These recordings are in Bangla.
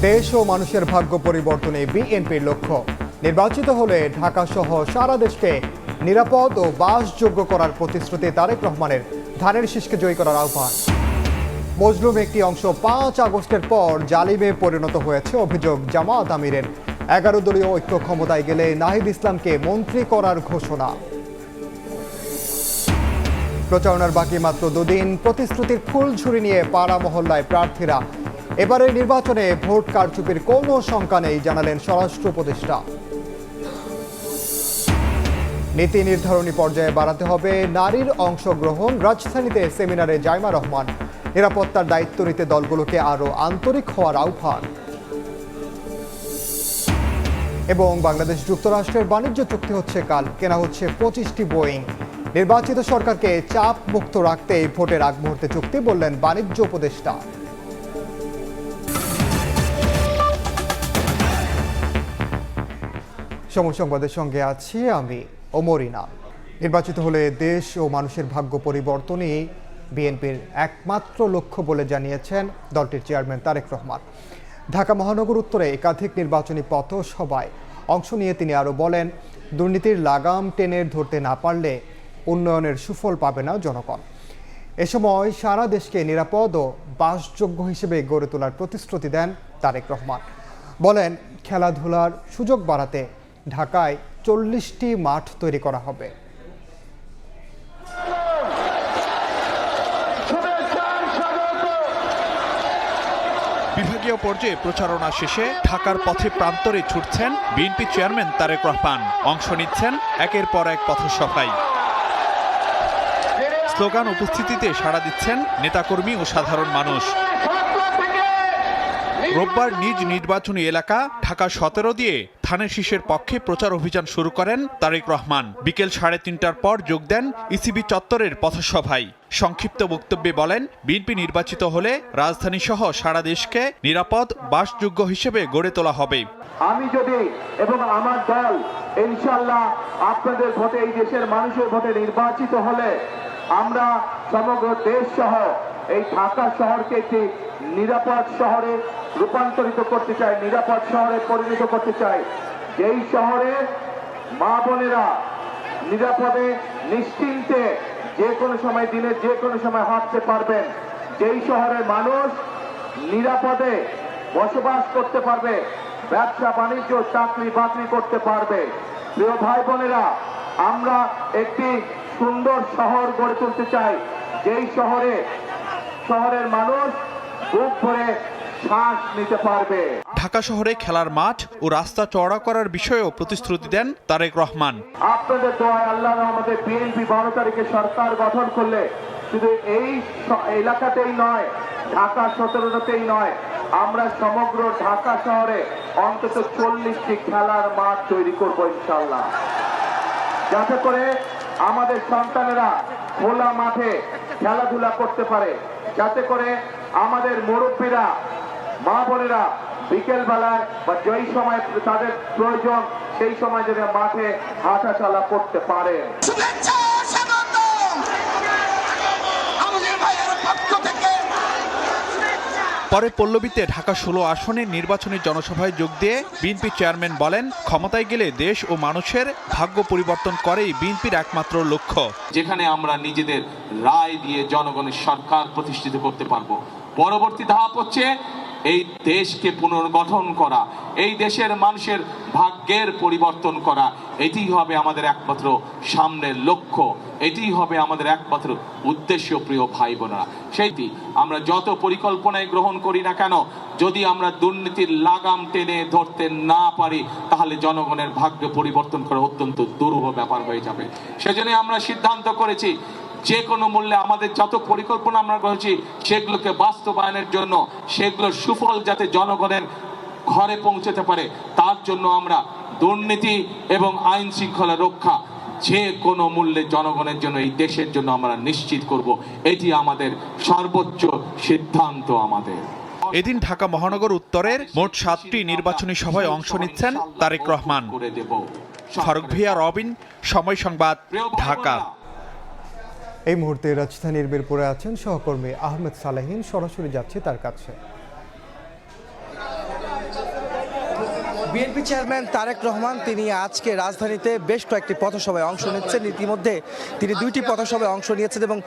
দেশ ও মানুষের ভাগ্য পরিবর্তনে বিএনপির লক্ষ্য। নির্বাচিত হলে ঢাকা সহ সারা দেশকে নিরাপদ ও বাসযোগ্য করার প্রতিশ্রুতি তারেক রহমানের। ধানের শীষকে জয়ী করার আহ্বান। মজলুম একটি অংশ 5 আগস্টের পর জালিমে পরিণত হয়েছে অভিযোগ জামায়াত আমিরের। 11 দলীয় ঐক্য ক্ষমতায় গেলে নাহিদ ইসলামকে মন্ত্রী করার ঘোষণা। প্রচারণার বাকি মাত্র 2 দিন, প্রতিশ্রুতির ফুলঝুরি নিয়ে পাড়া মহল্লায় প্রার্থীরা। এবারের নির্বাচনে ভোট কারচুপির কোনো শঙ্কা নেই জানালেন স্বরাষ্ট্র উপদেষ্টা। নীতি নির্ধারণী পর্যায়ে বাড়াতে হবে নারীর অংশগ্রহণ। রাজধানীতে সেমিনারে জাইমা রহমান। নিরাপত্তার দায়িত্ব নিতে দলগুলোকে আরও আন্তরিক হওয়ার আহ্বান। এবং বাংলাদেশ যুক্তরাষ্ট্রের বাণিজ্য চুক্তি হচ্ছে কাল, কেনা হচ্ছে 25টি বোয়িং। নির্বাচিত সরকারকে চাপ মুক্ত রাখতে ভোটের আগ মুহূর্তে চুক্তি, বললেন বাণিজ্য উপদেষ্টা। সময় সংবাদের সঙ্গে আছি আমি ওমরিনা। নির্বাচিত হলে দেশ ও মানুষের ভাগ্য পরিবর্তনই বিএনপির একমাত্র লক্ষ্য বলে জানিয়েছেন দলটির চেয়ারম্যান তারেক রহমান। ঢাকা মহানগর উত্তরে একাধিক নির্বাচনী পথসভায় অংশ নিয়ে তিনি আরও বলেন, দুর্নীতির লাগাম টেনে ধরতে না পারলে উন্নয়নের সুফল পাবে না জনগণ। এ সময় সারা দেশকে নিরাপদ ও বাসযোগ্য হিসেবে গড়ে তোলার প্রতিশ্রুতি দেন তারেক রহমান। বলেন, খেলাধুলার সুযোগ বাড়াতে ঢাকায় 40টি মাঠ তৈরি করা হবে। বিভাগীয় পর্যায়ে প্রচারণা শেষে ঢাকার পথে প্রান্তরে ছুটছেন বিএনপি চেয়ারম্যান তারেক রহমান। অংশ নিচ্ছেন একের পর এক পথসভায়। স্লোগান উপস্থিতিতে সাড়া দিচ্ছেন নেতাকর্মী ও সাধারণ মানুষ। রোববার নিজ নির্বাচনী এলাকা ঢাকা 17 দিয়ে ধানের শীষের পক্ষে প্রচার অভিযান শুরু করেন তারেক রহমান। বিকেল 3:30টার পর যোগ দেন ইসিবি চত্বরের পথসভায়। সংক্ষিপ্ত বক্তব্যে বলেন, বিএনপি নির্বাচিত হলে রাজধানী সহ সারা দেশকে নিরাপদ বাসযোগ্য হিসেবে গড়ে তোলা হবে। আমি যদি এবং আমার দল ইনশাআল্লাহ আপনাদের ভোটে, এই দেশের মানুষের ভোটে নির্বাচিত হলে আমরা সমগ্র দেশ সহ এই ঢাকা শহরকে একটি নিরাপদ শহরে রূপান্তরিত করতে চাই, নিরাপদ শহরে পরিণত করতে চাই। যেই শহরে মা বোনেরা নিরাপদে নিশ্চিন্তে যে কোনো সময়, দিনে যে কোনো সময় হাঁটতে পারবেন, যেই শহরের মানুষ নিরাপদে বসবাস করতে পারবে, ব্যবসা বাণিজ্য চাকরি বাকরি করতে পারবে। প্রিয় ভাই বোনেরা, আমরা একটি সুন্দর শহর গড়ে তুলতে চাই, যেই শহরের মানুষ বুক ভরে শ্বাস নিতে পারবে। ঢাকা শহরে খেলার মাঠ ও রাস্তা চওড়া করার বিষয়েও প্রতিশ্রুতি দেন তারেক রহমান। আপনাদের দোয়ায়, আল্লাহর রহমতে বিএনপি 12 তারিখে সরকার গঠন করলে শুধু এই এলাকাতেই নয়, ঢাকা 17টাতেই নয়, আমরা সমগ্র ঢাকা শহরে অন্তত 40টি খেলার মাঠ তৈরি করব ইনশাআল্লাহ, যাতে করে আমাদের সন্তানেরা খোলা মাঠে খেলাধুলা করতে পারে, যাতে করে আমাদের মুরব্বীরা, মা বোনেরা বিকেল বেলায় বা যেই সময় তাদের প্রয়োজন সেই সময় যেন মাঠে হাঁটা চলা করতে পারে। পরে পল্লবীতে ঢাকা 16 আসনের নির্বাচনী জনসভায় যোগ দিয়ে বিএনপি চেয়ারম্যান বলেন, ক্ষমতায় গেলে দেশ ও মানুষের ভাগ্য পরিবর্তন করেই বিএনপির একমাত্র লক্ষ্য। যেখানে আমরা নিজেদের রায় দিয়ে জনগণের সরকার প্রতিষ্ঠিত করতে পারবো। পরবর্তী ধাপ হচ্ছে এই দেশকে পুনর্গঠন করা, এই দেশের মানুষের ভাগ্যের পরিবর্তন করা। এটি হবে আমাদের একমাত্র সামনের লক্ষ্য, এটি হবে আমাদের একমাত্র উদ্দেশ্য। প্রিয় ভাই বোনেরা, সেইটি আমরা যত পরিকল্পনায় গ্রহণ করি না কেন, যদি আমরা দুর্নীতির লাগাম টেনে ধরতে না পারি, তাহলে জনগণের ভাগ্য পরিবর্তন করা অত্যন্ত দুরূহ ব্যাপার হয়ে যাবে। সেজন্য আমরা সিদ্ধান্ত করেছি, যে কোনো মূল্যে আমাদের যত পরিকল্পনা আমরা করেছি সেগুলোকে বাস্তবায়নের জন্য, সেগুলোর সুফল যাতে জনগণের ঘরে পৌঁছতে পারে, তার জন্য আমরা দুর্নীতি এবং আইন শৃঙ্খলা রক্ষা যে কোনো মূল্যে জনগণের জন্য, এই দেশের জন্য আমরা নিশ্চিত করব। এটি আমাদের সর্বোচ্চ সিদ্ধান্ত। আমাদের এদিন ঢাকা মহানগর উত্তরের মোট 7টি নির্বাচনী সভায় অংশ নিচ্ছেন তারেক রহমান। ফারুক ভিয়া, রবিন, সময় সংবাদ, ঢাকা। এই মুহূর্তে রাজধানীর মিরপুরে আছেন সহকর্মী আহমেদ সালেহীন, সরাসরি যাচ্ছে তার কাছে। চেয়ারম্যান তারেক রহমান তিনি আজকে রাজধানীতে বেশ কয়েকটি পথসভায় অংশ নিচ্ছেন। ইতিমধ্যে তিনি 2টি পথসভায় অংশ নিয়েছেন এবং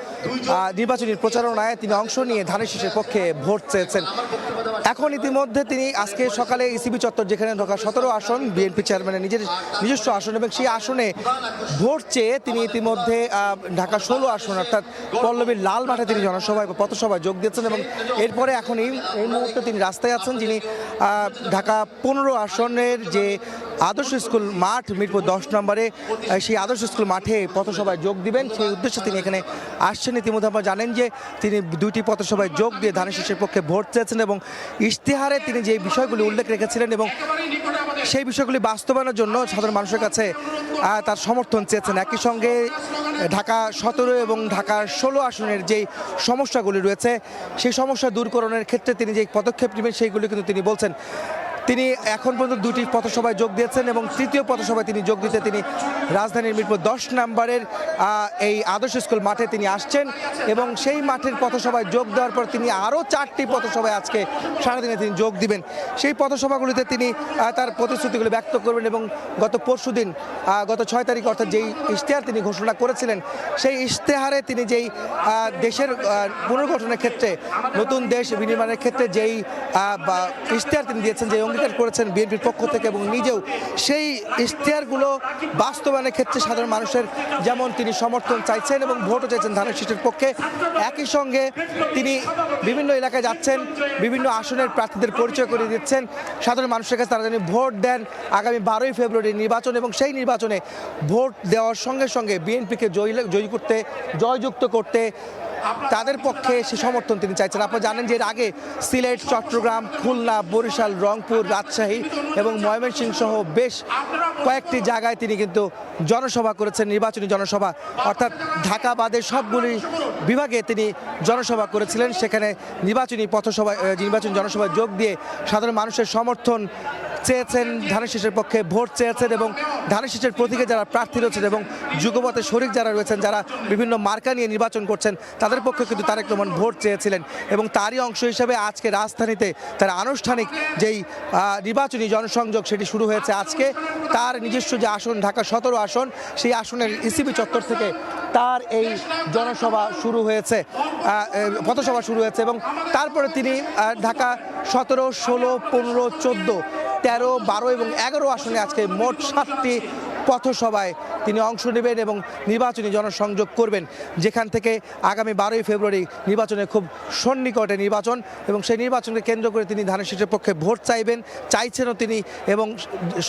নির্বাচনী প্রচারণায় তিনি অংশ নিয়ে ধানের শীষের পক্ষে ভোট চেয়েছেন। এখন ইতিমধ্যে তিনি আজকে সকালে ইসিবি চত্বর, যেখানে ঢাকা 17 আসন বিএনপি চেয়ারম্যানের নিজস্ব আসন, এবং সেই আসনে ভোট চেয়ে তিনি ইতিমধ্যে ঢাকা 16 আসন অর্থাৎ পল্লবীর লাল মাঠে তিনি জনসভায় পথসভায় যোগ দিয়েছেন এবং এরপরে এখন এই মুহূর্তে তিনি রাস্তায় আছেন, যিনি ঢাকা 15 আসনের যে আদর্শ স্কুল মাঠ মিরপুর 10 নম্বরে, সেই আদর্শ স্কুল মাঠে পথসভায় যোগ দিবেন, সেই উদ্দেশ্যে তিনি এখানে আসছেন। ইতিমধ্যে আপনারা জানেন যে তিনি 2টি পথসভায় যোগ দিয়ে ধানের শীষের পক্ষে ভোট চেয়েছেন এবং ইশতেহারে তিনি যে বিষয়গুলি উল্লেখ রেখেছিলেন এবং সেই বিষয়গুলি বাস্তবায়নের জন্য সাধারণ মানুষের কাছে তার সমর্থন চেয়েছেন। একই সঙ্গে ঢাকা 17 এবং ঢাকা 16 আসনের যেই সমস্যাগুলি রয়েছে সেই সমস্যা দূরকরণের ক্ষেত্রে তিনি যে পদক্ষেপ নেবেন সেইগুলি কিন্তু তিনি বলছেন। তিনি এখন পর্যন্ত 2টি পথসভায় যোগ দিয়েছেন এবং 3য় পথসভায় তিনি যোগ দিতে তিনি রাজধানীর মিরপুর 10 নম্বরের এই আদর্শ স্কুল মাঠে তিনি আসছেন এবং সেই মাঠের পথসভায় যোগ দেওয়ার পর তিনি আরও 4টি পথসভায় আজকে সারাদিনে তিনি যোগ দিবেন। সেই পথসভাগুলিতে তিনি তার প্রতিশ্রুতিগুলি ব্যক্ত করবেন এবং গত পরশুদিন গত 6 তারিখ অর্থাৎ যেই ইশতেহার তিনি ঘোষণা করেছিলেন, সেই ইশতেহারে তিনি যেই দেশের পুনর্গঠনের ক্ষেত্রে, নতুন দেশ বিনির্মাণের ক্ষেত্রে যেই ইশতেহার তিনি দিয়েছেন, যে অঙ্গীকার করেছেন বিএনপির পক্ষ থেকে এবং নিজেও, সেই ইশতেহারগুলো বাস্তবায়নের ক্ষেত্রে সাধারণ মানুষের যেমন তিনি সমর্থন চাইছেন এবং ভোটও চাইছেন ধানের শীষের পক্ষে। একই সঙ্গে তিনি বিভিন্ন এলাকায় যাচ্ছেন, বিভিন্ন আসনের প্রার্থীদের পরিচয় করে দিচ্ছেন সাধারণ মানুষের কাছে, তারা যেন ভোট দেন আগামী 12ই ফেব্রুয়ারি নির্বাচন, এবং সেই নির্বাচনে ভোট দেওয়ার সঙ্গে সঙ্গে বিএনপিকে জয়যুক্ত করতে তাদের পক্ষে সে সমর্থন তিনি চাইছেন। আপনারা জানেন যে এর আগে সিলেট, চট্টগ্রাম, খুলনা, বরিশাল, রংপুর, রাজশাহী এবং ময়মনসিংহ সহ বেশ কয়েকটি জায়গায় তিনি কিন্তু জনসভা করেছেন, নির্বাচনী জনসভা, অর্থাৎ ঢাকা বাদে সবগুলি বিভাগে তিনি জনসভা করেছিলেন। সেখানে নির্বাচনী জনসভায় যোগ দিয়ে সাধারণ মানুষের সমর্থন চেয়েছেন, ধানের শীষের পক্ষে ভোট চেয়েছেন এবং ধানের শীষের প্রতীকে যারা প্রার্থী রয়েছেন এবং যুগপথে শরিক যারা রয়েছেন, যারা বিভিন্ন মার্কা নিয়ে নির্বাচন করছেন, তাদের পক্ষে কিন্তু তারেক রহমান ভোট চেয়েছিলেন এবং তারই অংশ হিসেবে আজকে রাজধানীতে তার আনুষ্ঠানিক যেই নির্বাচনী জনসংযোগ সেটি শুরু হয়েছে আজকে। তার নিজস্ব যে আসন ঢাকা 17 আসন, সেই আসনের ইসিবি চত্বর থেকে তার এই জনসভা শুরু হয়েছে, পথসভা শুরু হয়েছে এবং তারপরে তিনি ঢাকা 17, 16, 15, 14, 13, 12 এবং 11 আসনে আজকে মোট 7টি পথসভায় তিনি অংশ নেবেন এবং নির্বাচনী জনসংযোগ করবেন, যেখান থেকে আগামী 12ই ফেব্রুয়ারি নির্বাচনে খুব সন্নিকটে নির্বাচন এবং সেই নির্বাচনকে কেন্দ্র করে তিনি ধানের শীষের পক্ষে ভোট চাইছেনও তিনি এবং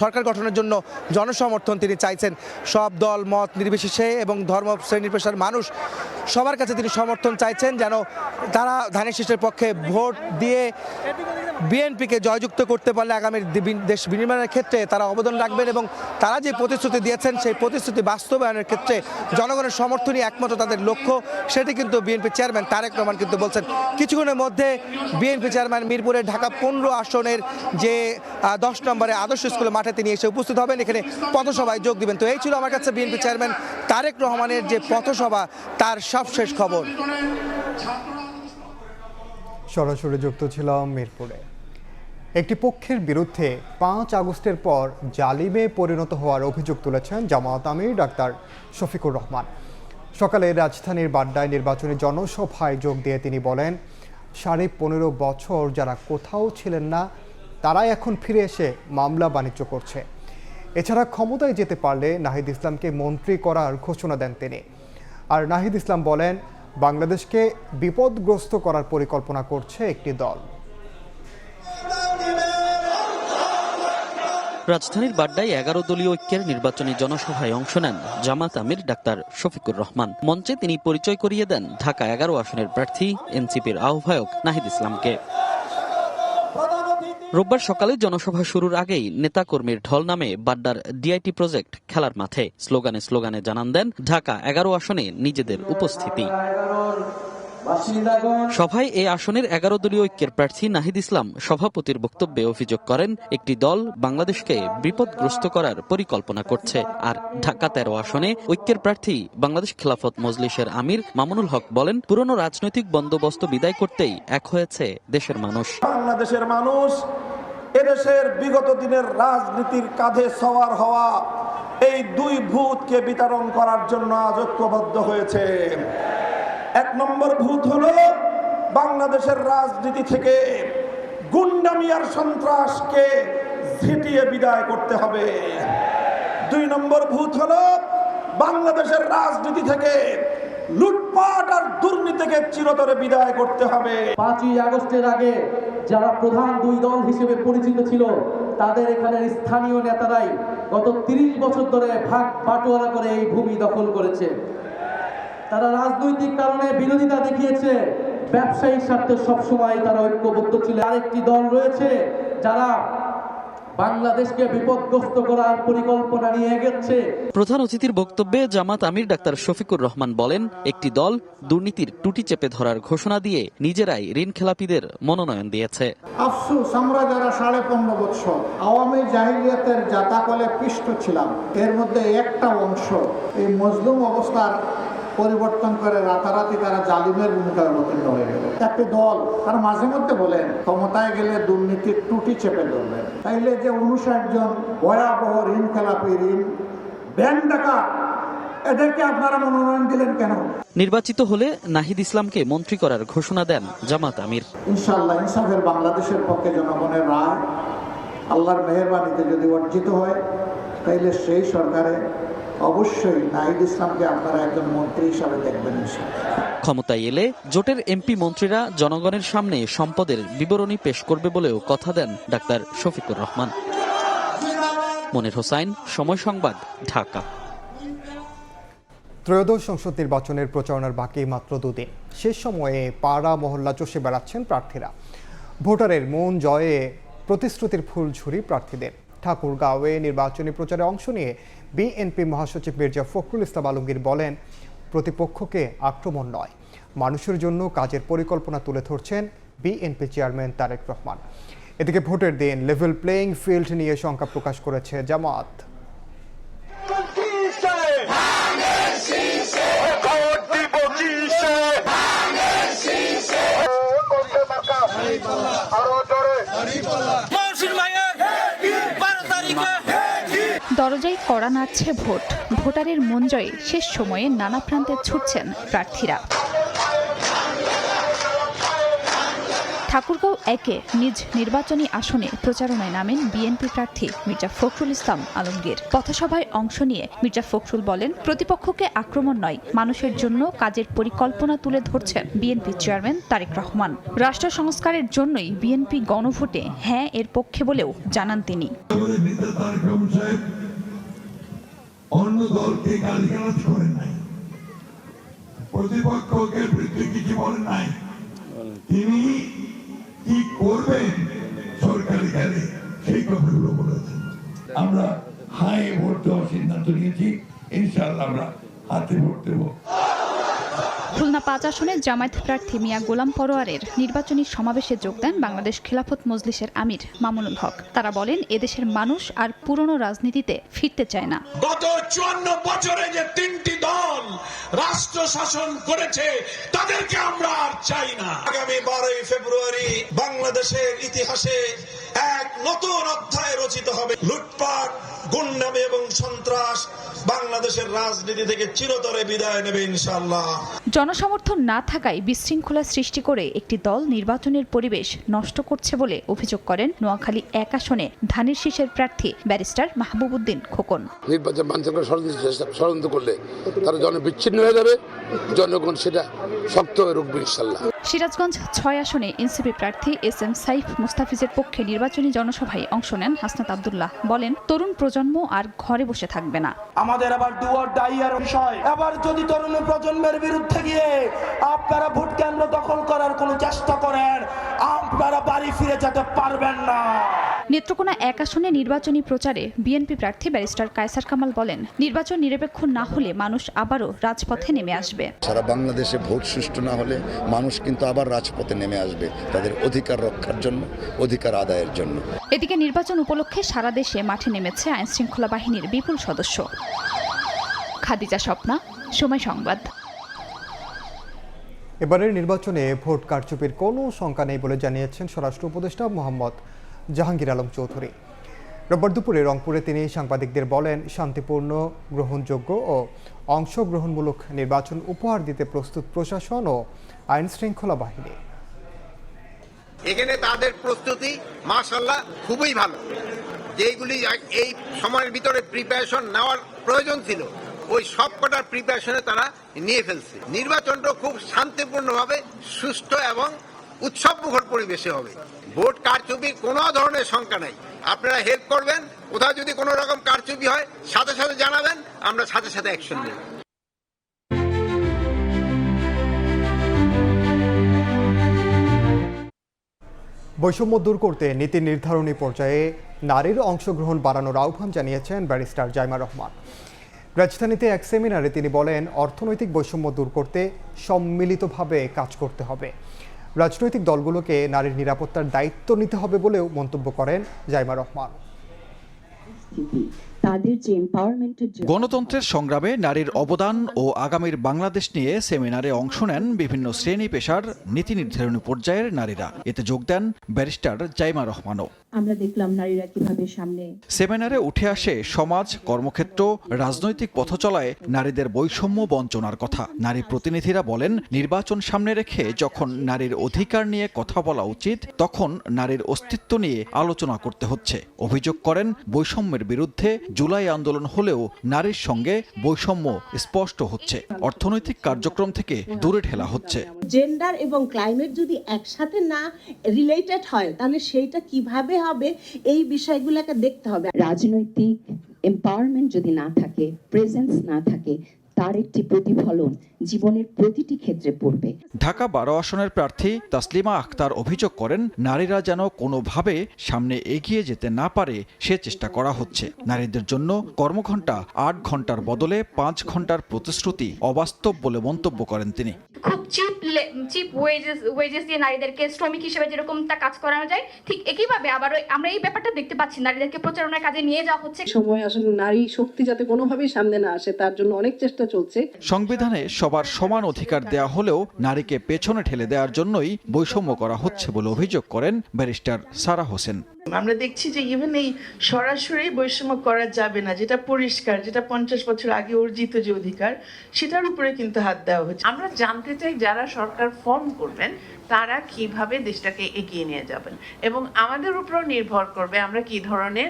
সরকার গঠনের জন্য জনসমর্থন তিনি চাইছেন। সব দল মত নির্বিশেষে এবং ধর্ম শ্রেণী পেশার মানুষ সবার কাছে তিনি সমর্থন চাইছেন, যেন তারা ধানের শীষের পক্ষে ভোট দিয়ে বিএনপিকে জয়যুক্ত করতে পারলে আগামী দেশ বিনির্মাণের ক্ষেত্রে তারা অবদান রাখবেন এবং তারা যে প্রতিশ্রুতি দিয়েছেন সেই প্রতিশ্রুতি বাস্তবায়নের ক্ষেত্রে জনগণের সমর্থনই একমাত্র তাদের লক্ষ্য, সেটি কিন্তু বিএনপি চেয়ারম্যান তারেক রহমান কিন্তু বলছেন। কিছুক্ষণের মধ্যে বিএনপি চেয়ারম্যান মিরপুরের ঢাকা 15 আসনের যে 10 নম্বরে আদর্শ স্কুলের মাঠে তিনি এসে উপস্থিত হবেন, এখানে পথসভায় যোগ দিবেন। তো এই ছিল আমার কাছে বিএনপি চেয়ারম্যান তারেক রহমানের যে পথসভা তার সবশেষ খবর। সরাসরি যুক্ত ছিলাম মিরপুরে। একটি পক্ষের বিরুদ্ধে 5 আগস্টের পর জালিমে পরিণত হওয়ার অভিযোগ তুলেছেন জামায়াত আমির ডাক্তার শফিকুর রহমান। সকালে রাজধানীর বাড্ডায় নির্বাচনী জনসভায় যোগ দিয়ে তিনি বলেন, 15.5 বছর যারা কোথাও ছিলেন না তারাই এখন ফিরে এসে মামলা বাণিজ্য করছে। এছাড়া ক্ষমতায় যেতে পারলে নাহিদ ইসলামকে মন্ত্রী করার ঘোষণা দেন তিনি। আর নাহিদ ইসলাম বলেন, বাংলাদেশকে বিপদগ্রস্ত করার পরিকল্পনা করছে একটি দল। রাজধানীর বাড্ডায় 11 দলীয় ঐক্যের নির্বাচনী জনসভায় অংশ নেন জামায়াত আমির ডাক্তার শফিকুর রহমান। মঞ্চে তিনি পরিচয় করিয়ে দেন ঢাকা 11 আসনের প্রার্থী এনসিপির আহ্বায়ক নাহিদ ইসলামকে। রোববার সকালে জনসভা শুরুর আগেই নেতাকর্মীর ঢল নামে বাড্ডার ডিআইটি প্রজেক্ট খেলার মাঠে। স্লোগানে জানান দেন ঢাকা 11 আসনে নিজেদের উপস্থিতি। সভায় এই আসনের 11 দলীয় ঐক্যের প্রার্থী নাহিদ ইসলাম সভাপতির বক্তব্যে অভিযোগ করেন, একটি দল বাংলাদেশকে বিপদগ্রস্ত করার পরিকল্পনা করছে। আর ঢাকা 13 আসনে ঐক্যের প্রার্থী বাংলাদেশ খেলাফত মজলিসের আমির মামুনুল হক বলেন, পুরনো রাজনৈতিক বন্দোবস্ত বিদায় করতেই এক হয়েছে দেশের মানুষ। বাংলাদেশের মানুষ এদেশের বিগত দিনের রাজনীতির কাঁধে সওয়ার হওয়া এই দুই ভূতকে বিতরণ করার জন্য আজ ঐক্যবদ্ধ হয়েছে। এক নম্বর ভূত হলো বাংলাদেশের রাজনীতি থেকে গুন্ডামি আর সন্ত্রাসকে ঝেঁটিয়ে বিদায় করতে হবে। দুই নম্বর ভূত হলো বাংলাদেশের রাজনীতি থেকে লুটপাট আর দুর্নীতিকে চিরতরে বিদায় করতে হবে। 5ই আগস্টের আগে যারা প্রধান দুই দল হিসেবে পরিচিত ছিল তাদের এখানের স্থানীয় নেতারাই গত 30 বছর ধরে ভাগ বাটোয়ারা করে এই ভূমি দখল করেছে। তারা রাজনৈতিক কারণে বিরোধিতা দেখিয়েছে, ব্যবসায়িক স্বার্থে সবসময় তারা ঐক্যবদ্ধ ছিল। আরেকটি দল রয়েছে যারা বাংলাদেশকে বিপদগ্রস্ত করার পরিকল্পনা নিয়ে এগোচ্ছে। প্রধান অতিথির বক্তব্যে জামাত আমির ডাক্তার শফিকুর রহমান বলেন, একটি দল দুর্নীতির টুটি চেপে ধরার ঘোষণা দিয়ে নিজেরাই ঋণ খেলাপিদের মনোনয়ন দিয়েছে। আফসোস, আমরা যারা 15.5 বছর আওয়ামী জাহিলিয়াতের জাতাকলে পিষ্ট ছিলাম, এর মধ্যে একটা অংশ এই মজলুম অবস্থার পরিবর্তন করে রাতারাতি তারা জালিমের ভূমিকায় অবতীর্ণ হয়ে গেল। একটি দল তারা মাঝে মধ্যে বলেন ক্ষমতায় গেলে দুর্নীতির টুটি চেপে ধরবেন, তাইলে যে 59 জন ভয়াবহ ঋণ খেলাপি, ঋণ ব্যাংক ডাকাত, এদেরকে আপনারা মনোনয়ন দিলেন কেন? নির্বাচিত হলে নাহিদ ইসলামকে মন্ত্রী করার ঘোষণা দেন জামাত আমির। ইনশাআল্লাহ ইনসাফের বাংলাদেশের পক্ষে জনগণের রায় আল্লাহর মেহেরবানিতে যদি অর্জিত হয়, তাইলে সেই সরকারে অবশ্যই নাহিদ ইসলামকে আপনারা একজন মন্ত্রী হিসাবে দেখবেন। ক্ষমতায় এলে জোটের এমপি মন্ত্রীরা জনগণের সামনে সম্পদের বিবরণী পেশ করবে বলেও কথা দেন ডাক্তার শফিকুর রহমান। মনির হোসাইন, সময় সংবাদ, ঢাকা। ত্রয়োদশ সংসদ নির্বাচনের প্রচারণার বাকি মাত্র 2 দিন। শেষ সময়ে পাড়া মহল্লা চষে বেড়াচ্ছেন প্রার্থীরা। ভোটারের মন জয়ে প্রতিশ্রুতির ফুলঝুরি প্রার্থীদের। ঠাকুরগাঁওয়ে নির্বাচনী প্রচারে অংশ নিয়ে বিএনপি মহাসচিব মির্জা ফখরুল ইসলাম আলমগীর বলেন, প্রতিপক্ষকে আক্রমণ নয়, মানুষের জন্য কাজের পরিকল্পনা তুলে ধরছেন বিএনপি চেয়ারম্যান তারেক রহমান। এদিকে ভোটের দিন লেভেল প্লেইং ফিল্ড নিয়ে শঙ্কা প্রকাশ করেছে জামাত। দরজায় কড়া নাড়ছে ভোট। ভোটারের মন জয়ে শেষ সময়ে নানা প্রান্তে ছুটছেন প্রার্থীরা। ঠাকুরগাঁও 1-এ নিজ নির্বাচনী আসনে প্রচারণায় নামেন বিএনপি প্রার্থী মির্জা ফখরুল ইসলাম আলমগীর। পথসভায় অংশ নিয়ে মির্জা ফখরুল বলেন, প্রতিপক্ষকে আক্রমণ নয়, মানুষের জন্য কাজের পরিকল্পনা তুলে ধরছেন বিএনপি চেয়ারম্যান তারেক রহমান। রাষ্ট্র সংস্কারের জন্যই বিএনপি গণভোটে হ্যাঁ এর পক্ষে বলেও জানান তিনি। অন্য দলকে গালিগালাজ করেন নাই, প্রতিপক্ষকে কিছু বলেন নাই, তিনি কি করবেন সরকারি কাজে সেই কথাগুলো বলেছেন। আমরা হাই ভোট দেওয়ার সিদ্ধান্ত নিয়েছি, ইনশাআল্লাহ আমরা হাতে ভোট দেব। খুলনা 5 আসনে জামায়াত প্রার্থী মিয়া গোলাম পরোয়ারের নির্বাচনী সমাবেশে যোগ দেন বাংলাদেশ খিলাফত মজলিসের আমির মামুনুল হক। তারা বলেন, এদেশের মানুষ আর পুরনো রাজনীতিতে ফিরতে চায় না। গত 54 বছরে যে 3টি দল রাষ্ট্র শাসন করেছে তাদেরকে আমরা আর চাই না। আগামী 12ই ফেব্রুয়ারি বাংলাদেশের ইতিহাসে এক নতুন অধ্যায় রচিত হবে। লুটপাট, গুন্ডামি এবং সন্ত্রাস বাংলাদেশের রাজনীতি থেকে চিরতরে বিদায় নেবে ইনশাআল্লাহ। জনসমর্থন না থাকায় বিশৃঙ্খলা সৃষ্টি করে একটি দল নির্বাচনের পরিবেশ নষ্ট করছে বলে অভিযোগ করেন নোয়াখালী 1 আসনে ধানের শীষের প্রার্থী ব্যারিস্টার মাহবুবউদ্দিন খোকন। নির্বাচন বানচাল করে ষড়যন্ত্র করলে তারা বিচ্ছিন্ন হয়ে যাবে, জনগণ সেটা শক্ত হয়ে রুখবে ইনশাআল্লাহ। সিরাজগঞ্জ 6 আসনে এনসিপি প্রার্থী এসএম সাইফ মুস্তাফিজের পক্ষে নির্বাচনী জনসভায় অংশ নেন হাসনাত আব্দুল্লাহ। বলেন, তরুণ প্রজন্ম আর ঘরে বসে থাকবে না। আমাদের আবার ডু অর ডাই এর বিষয়। এবার যদি তরুণ প্রজন্মের বিরুদ্ধে গিয়ে আপনারা ভোট কেন্দ্র দখল করার কোনো চেষ্টা করেন, আপনারা বাড়ি ফিরে যেতে পারবেন না। নেত্রকোনা 1 আসনে নির্বাচনী প্রচারে বিএনপি প্রার্থী ব্যারিস্টার কায়সার কামাল বলেন, নির্বাচন নিরপেক্ষ না হলে মানুষ আবারও রাজপথে নেমে আসবে। সারা বাংলাদেশে ভোট সুষ্ঠু না হলে মানুষ কিন্তু আবার রাজপথে নেমে আসবে তাদের অধিকার রক্ষার জন্য, অধিকার আদায়ের জন্য। এদিকে নির্বাচন উপলক্ষে সারা দেশে মাঠে নেমেছে আইনশৃঙ্খলা বাহিনীর বিপুল সদস্য। খাদিজা স্বপ্না, সময় সংবাদ। এবারের নির্বাচনে ভোট কারচুপির কোনো শঙ্কা নেই বলে জানিয়েছেন স্বরাষ্ট্র উপদেষ্টা মোহাম্মদ জাহাঙ্গীর আলম চৌধুরী। রোববার দুপুরে রংপুরে তিনি সাংবাদিকদের বলেন, শান্তিপূর্ণ, গ্রহণযোগ্য ও অংশগ্রহণমূলক নির্বাচন উপহার দিতে প্রস্তুত প্রশাসন ও আইন শৃঙ্খলা বাহিনী। এখানে তাদের প্রস্তুতি মাশাআল্লাহ খুবই ভালো। যেগুলি এই সময়ের ভিতরে প্রিপারেশন নেওয়ার প্রয়োজন ছিল, ওই সবকটার প্রিপারেশনে তারা নিয়ে ফেলছে। নির্বাচনটা খুব শান্তিপূর্ণভাবে, সুষ্ঠু এবং উৎসবমুখর পরিবেশে হবে। ভোট কারচুপির কোনো ধরনের শঙ্কা নাই। আপনারা হেল্প করবেন, কোথাও যদি কোনো রকম কারচুপি হয় সাথে সাথে জানাবেন, আমরা সাথে সাথে অ্যাকশন নেব। বৈষম্য দূর করতে নীতি নির্ধারণী পর্যায়ে নারীর অংশগ্রহণ বাড়ানোর আহ্বান জানিয়েছেন ব্যারিস্টার জাইমা রহমান। রাজধানীতে এক সেমিনারে তিনি বলেন, অর্থনৈতিক বৈষম্য দূর করতে সম্মিলিতভাবে কাজ করতে হবে। রাজনৈতিক দলগুলোকে নারীর নিরাপত্তার দায়িত্ব নিতে হবে বলেও মন্তব্য করেন জাইমা রহমান। গণতন্ত্রের সংগ্রামে নারীর অবদান ও আগামীর বাংলাদেশ নিয়ে সেমিনারে অংশ নেন বিভিন্ন শ্রেণী পেশার নীতি নির্ধারণী পর্যায়ের নারীরা। এতে যোগ দেন ব্যারিস্টার জাইমা রহমানও। আমরা দেখলাম নারীরা কিভাবে সামনে। সেমিনারে উঠে আসে সমাজ, কর্মক্ষেত্র, রাজনৈতিক পথচলায় নারীদের বৈষম্য বঞ্চনার কথা। নারী প্রতিনিধিরা বলেন, নির্বাচন সামনে রেখে যখন নারীর অধিকার নিয়ে কথা বলা উচিত, তখন নারীর অস্তিত্ব নিয়ে আলোচনা করতে হচ্ছে। অভিযোগ করেন, বৈষম্যের বিরুদ্ধে জুলাই আন্দোলন হলেও নারীর সঙ্গে বৈষম্য স্পষ্ট হচ্ছে। অর্থনৈতিক কার্যক্রম থেকে দূরে ঠেলা হচ্ছে। জেন্ডার এবং ক্লাইমেট যদি একসাথে না রিলেটেড হয়, তাহলে সেইটা কিভাবে হবে, এই বিষয়গুলোকে দেখতে হবে। রাজনৈতিক এম্পাওয়ারমেন্ট যদি না থাকে, প্রেজেন্স না থাকে, তার একটি প্রতিফলন জীবনের প্রতিটি ক্ষেত্রে পড়বে। ঢাকা 12 আসনের প্রার্থী তাসলিমা আক্তার অভিযোগ করেন, নারীরা যেন কোনোভাবে সামনে এগিয়ে যেতে না পারে সে চেষ্টা করা হচ্ছে। নারীদের জন্য কর্মঘণ্টা 8 ঘন্টার বদলে 5 ঘন্টার প্রতিশ্রুতি অবাস্তব বলে মন্তব্য করেন তিনি। খুব চিপ ওয়েজেস দিয়ে নারীদেরকে শ্রমিক হিসেবে যেরকম তা কাজ করানো যায়, ঠিক একইভাবে আবার আমরা এই ব্যাপারটা দেখতে পাচ্ছি, নারীদেরকে প্রচারণার কাজে নিয়ে যাওয়া হচ্ছে। সময় আসলে নারী শক্তি যাতে কোনোভাবেই সামনে না আসে, তার জন্য অনেক চেষ্টা চলছে। সংবিধানে সবার সমান অধিকার দেয়া হলেও নারীকে পেছনে ঠেলে দেওয়ার জন্যই বৈষম্য করা হচ্ছে বলে অভিযোগ করেন ব্যারিস্টার সারা হোসেন। আমরা দেখছি যে ইভেন এই সরাসরি বৈষম্য করা যাবে না, যেটা পরিষ্কার, যেটা 50 বছর আগে অর্জিত যে অধিকার, সেটার উপরে কিন্তু হাত দেওয়া হচ্ছে। আমরা জানতে চাই যারা সরকার ফর্ম করবেন তারা কিভাবে দেশটাকে এগিয়ে নিয়ে যাবেন, এবং আমাদের উপরও নির্ভর করবে আমরা কি ধরনের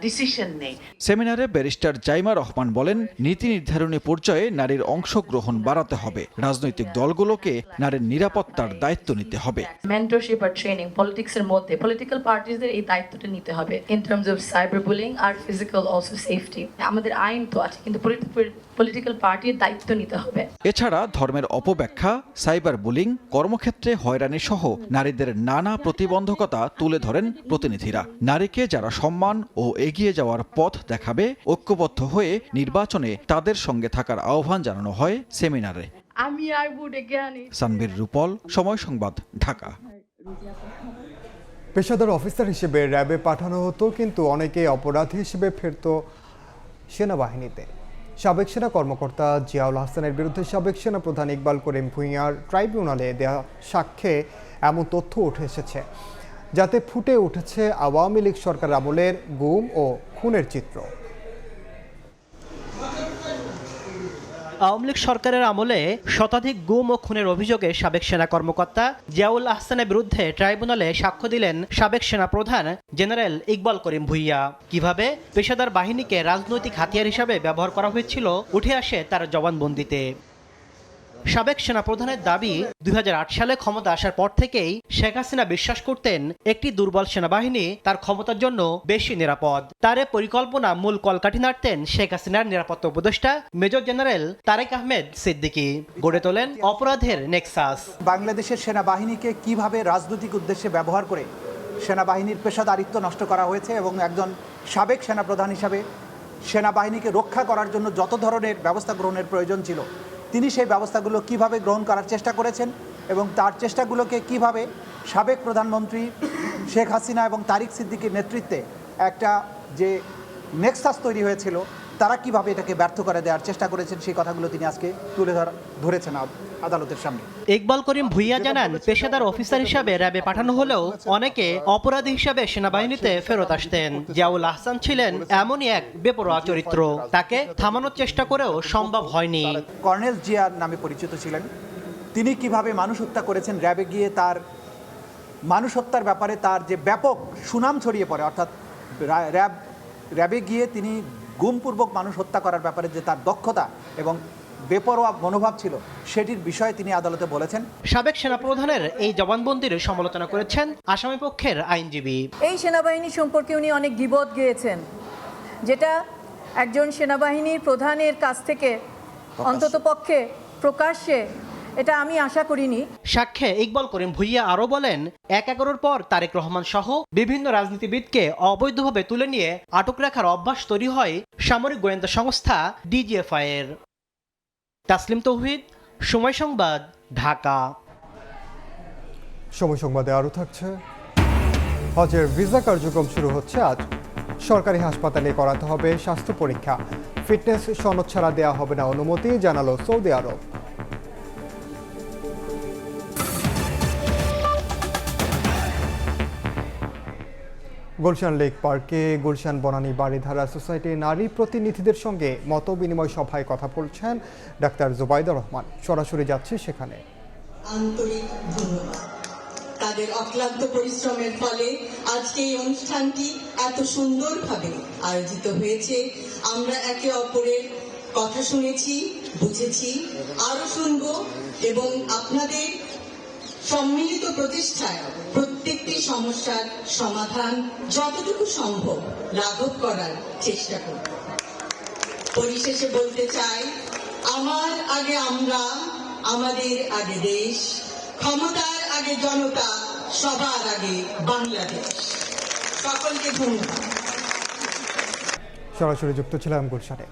ডিসিশন নেই। সেমিনারে ব্যারিস্টার জাইমা রহমান বলেন, নীতি নির্ধারণী পর্যায়ে নারীর অংশগ্রহণ বাড়াতে হবে। রাজনৈতিক দলগুলোকে নারীর নিরাপত্তার দায়িত্ব নিতে হবে। মেন্টরশিপ আর ট্রেনিং পলিটিক্সের মধ্যে পলিটিক্যাল পার্টিজদের এই দায়িত্বটা নিতে হবে। In terms of cyber bullying আর ফিজিক্যাল অলসো সেফটি, আমাদের আইন তো আছে, কিন্তু পলিটিক্যাল পার্টির দায়িত্ব নিতে হবে। এছাড়া ধর্মের অপব্যাখ্যা, সাইবার বুলিং, কর্মক্ষেত্রে হয়রানি সহ নারীদের নানা প্রতিবন্ধকতা তুলে ধরেন প্রতিনিধিরা। নারীকে যারা সম্মান ও এগিয়ে যাওয়ার পথ দেখাবে, ঐক্যবদ্ধ হয়ে নির্বাচনে তাদের সঙ্গে থাকার আহ্বান জানানো হয় সেমিনারে। সানবীর রূপল, সময় সংবাদ, ঢাকা। পেশাদার অফিসার হিসেবে র্যাবে পাঠানো হতো, কিন্তু অনেকে অপরাধী হিসেবে ফিরত সেনাবাহিনীতে। সাবেক সেনা কর্মকর্তা জিয়াউল হাসানের বিরুদ্ধে সাবেক সেনা প্রধান ইকবাল করিম ভূঁইয়ার ট্রাইব্যুনালে দেয়া সাক্ষ্যে এমন তথ্য উঠে এসেছে, যাতে ফুটে উঠেছে আওয়ামী লীগ সরকার আমলের গুম ও খুনের চিত্র। আওয়ামী লীগ সরকারের আমলে শতাধিক গুম ও খুনের অভিযোগে সাবেক সেনা কর্মকর্তা জিয়াউল আহসানের বিরুদ্ধে ট্রাইব্যুনালে সাক্ষ্য দিলেন সাবেক সেনা প্রধান জেনারেল ইকবাল করিম ভূঁইয়া। কিভাবে পেশাদার বাহিনীকে রাজনৈতিক হাতিয়ার হিসাবে ব্যবহার করা হয়েছিল উঠে আসে তার জবানবন্দিতে। সাবেক সেনাপ্রধানের দাবি, 2008 সালে ক্ষমতা আসার পর থেকেই শেখ হাসিনা বিশ্বাস করতেন একটি দুর্বল সেনাবাহিনী তার ক্ষমতার জন্য বেশি নিরাপদ। তার পরিকল্পনা মূল কলকাঠি নাড়তেন শেখ হাসিনার নিরাপত্তা উপদেষ্টা মেজর জেনারেল তারেক আহমেদ সিদ্দিকী। গড়ে তোলেন অপরাধের নেক্সাস। বাংলাদেশের সেনাবাহিনীকে কিভাবে রাজনৈতিক উদ্দেশ্যে ব্যবহার করে সেনাবাহিনীর পেশাদারিত্ব নষ্ট করা হয়েছে, এবং একজন সাবেক সেনাপ্রধান হিসাবে সেনাবাহিনীকে রক্ষা করার জন্য যত ধরনের ব্যবস্থা গ্রহণের প্রয়োজন ছিল, তিনি সেই ব্যবস্থাগুলো কিভাবে গ্রহণ করার চেষ্টা করেছেন, এবং তার চেষ্টাগুলোকে কিভাবে সাবেক প্রধানমন্ত্রী শেখ হাসিনা এবং তারিক সিদ্দিকীর নেতৃত্বে একটা যে নেক্সাস তৈরি হয়েছিল, তারা কিভাবে এটাকে ব্যর্থ করে দেওয়ার চেষ্টা করেছেন সেই কথাগুলো তিনি আজকে তুলে ধরেছেন আদালতের সামনে। ইকবাল করিম ভুইয়া জানান, পেশাদার অফিসার হিসাবে র্যাবে পাঠানো হলেও অনেকে অপরাধী হিসাবে সেনাবাহিনীতে ফেরত আসতেন। জিয়াউল আহসান ছিলেন এমনই এক বেপরোয়া চরিত্র, তাকে থামানোর চেষ্টা করেও সম্ভব হয়নি। কর্নেল জিয়া নামে পরিচিত ছিলেন, তিনি কিভাবে মানুষ হত্যা করেছেন, র্যাবে গিয়ে তার মানুষ হত্যার ব্যাপারে তার যে ব্যাপক সুনাম ছড়িয়ে পড়ে, অর্থাৎ র্যাবে গিয়ে তিনি গুমপূর্বক মানুষ হত্যা করার ব্যাপারে যে তার দক্ষতা এবং বেপরোয়া মনোভাব ছিল, সেটির বিষয়ে তিনি আদালতে বলেছেন। সাবেক সেনাপ্রধানের এই জবানবন্দির সমালোচনা করেছেন আসামি পক্ষের আইনজীবী। এই সেনাবাহিনী সম্পর্কে উনি অনেক গীবত গেয়েছেন, যেটা একজন সেনাবাহিনীর প্রধানের কাছ থেকে অন্ততপক্ষে প্রকাশ্যে এটা আমি আশা করিনি। সাক্ষ্যে ইকবাল করিম ভুইয়া আরও বলেন, ১/১১ পর তারেক রহমান সহ বিভিন্ন রাজনীতিবিদকে অবৈধভাবে তুলে নিয়ে আটক রাখার অভ্যাস তৈরি হয় সামরিক গোয়েন্দা সংস্থা ডিজিএফআই এর। তাসলিম তৌহিদ, সময় সংবাদ, ঢাকা। সময় সংবাদে আরও থাকছে, হজের ভিসা কার্যক্রম শুরু হচ্ছে আজ। সরকারি হাসপাতালে করাতে হবে স্বাস্থ্য পরীক্ষা, ফিটনেস সনদ ছাড়া দেওয়া হবে না অনুমতি, জানালো সৌদি আরব। গুলশান লেক পার্কে গুলশান বনানী বাড়িধারা সোসাইটির নারী প্রতিনিধিদের সঙ্গে মত বিনিময় সভায় কথা বলছেন ডাক্তার জুবাইদা রহমান। সরাসরি যাচ্ছে সেখানে। আন্তরিক ধন্যবাদ তাদের অক্লান্ত পরিশ্রমের ফলে আজকে এই অনুষ্ঠানটি এত সুন্দরভাবে আয়োজিত হয়েছে। আমরা একে অপরের কথা শুনেছি, বুঝেছি, আরো শুনব এবং আপনাদের সম্মিলিত প্রচেষ্টায় প্রত্যেকটি সমস্যার সমাধান যতটুকু সম্ভব লাঘব করার চেষ্টা করব। পরিশেষে বলতে চাই, আমার আগে আমরা, আমাদের আগে দেশ, ক্ষমতার আগে জনতা, সবার আগে বাংলাদেশ। সকলকে ধন্যবাদ। সরাসরি যুক্ত ছিলাম গুলশানে।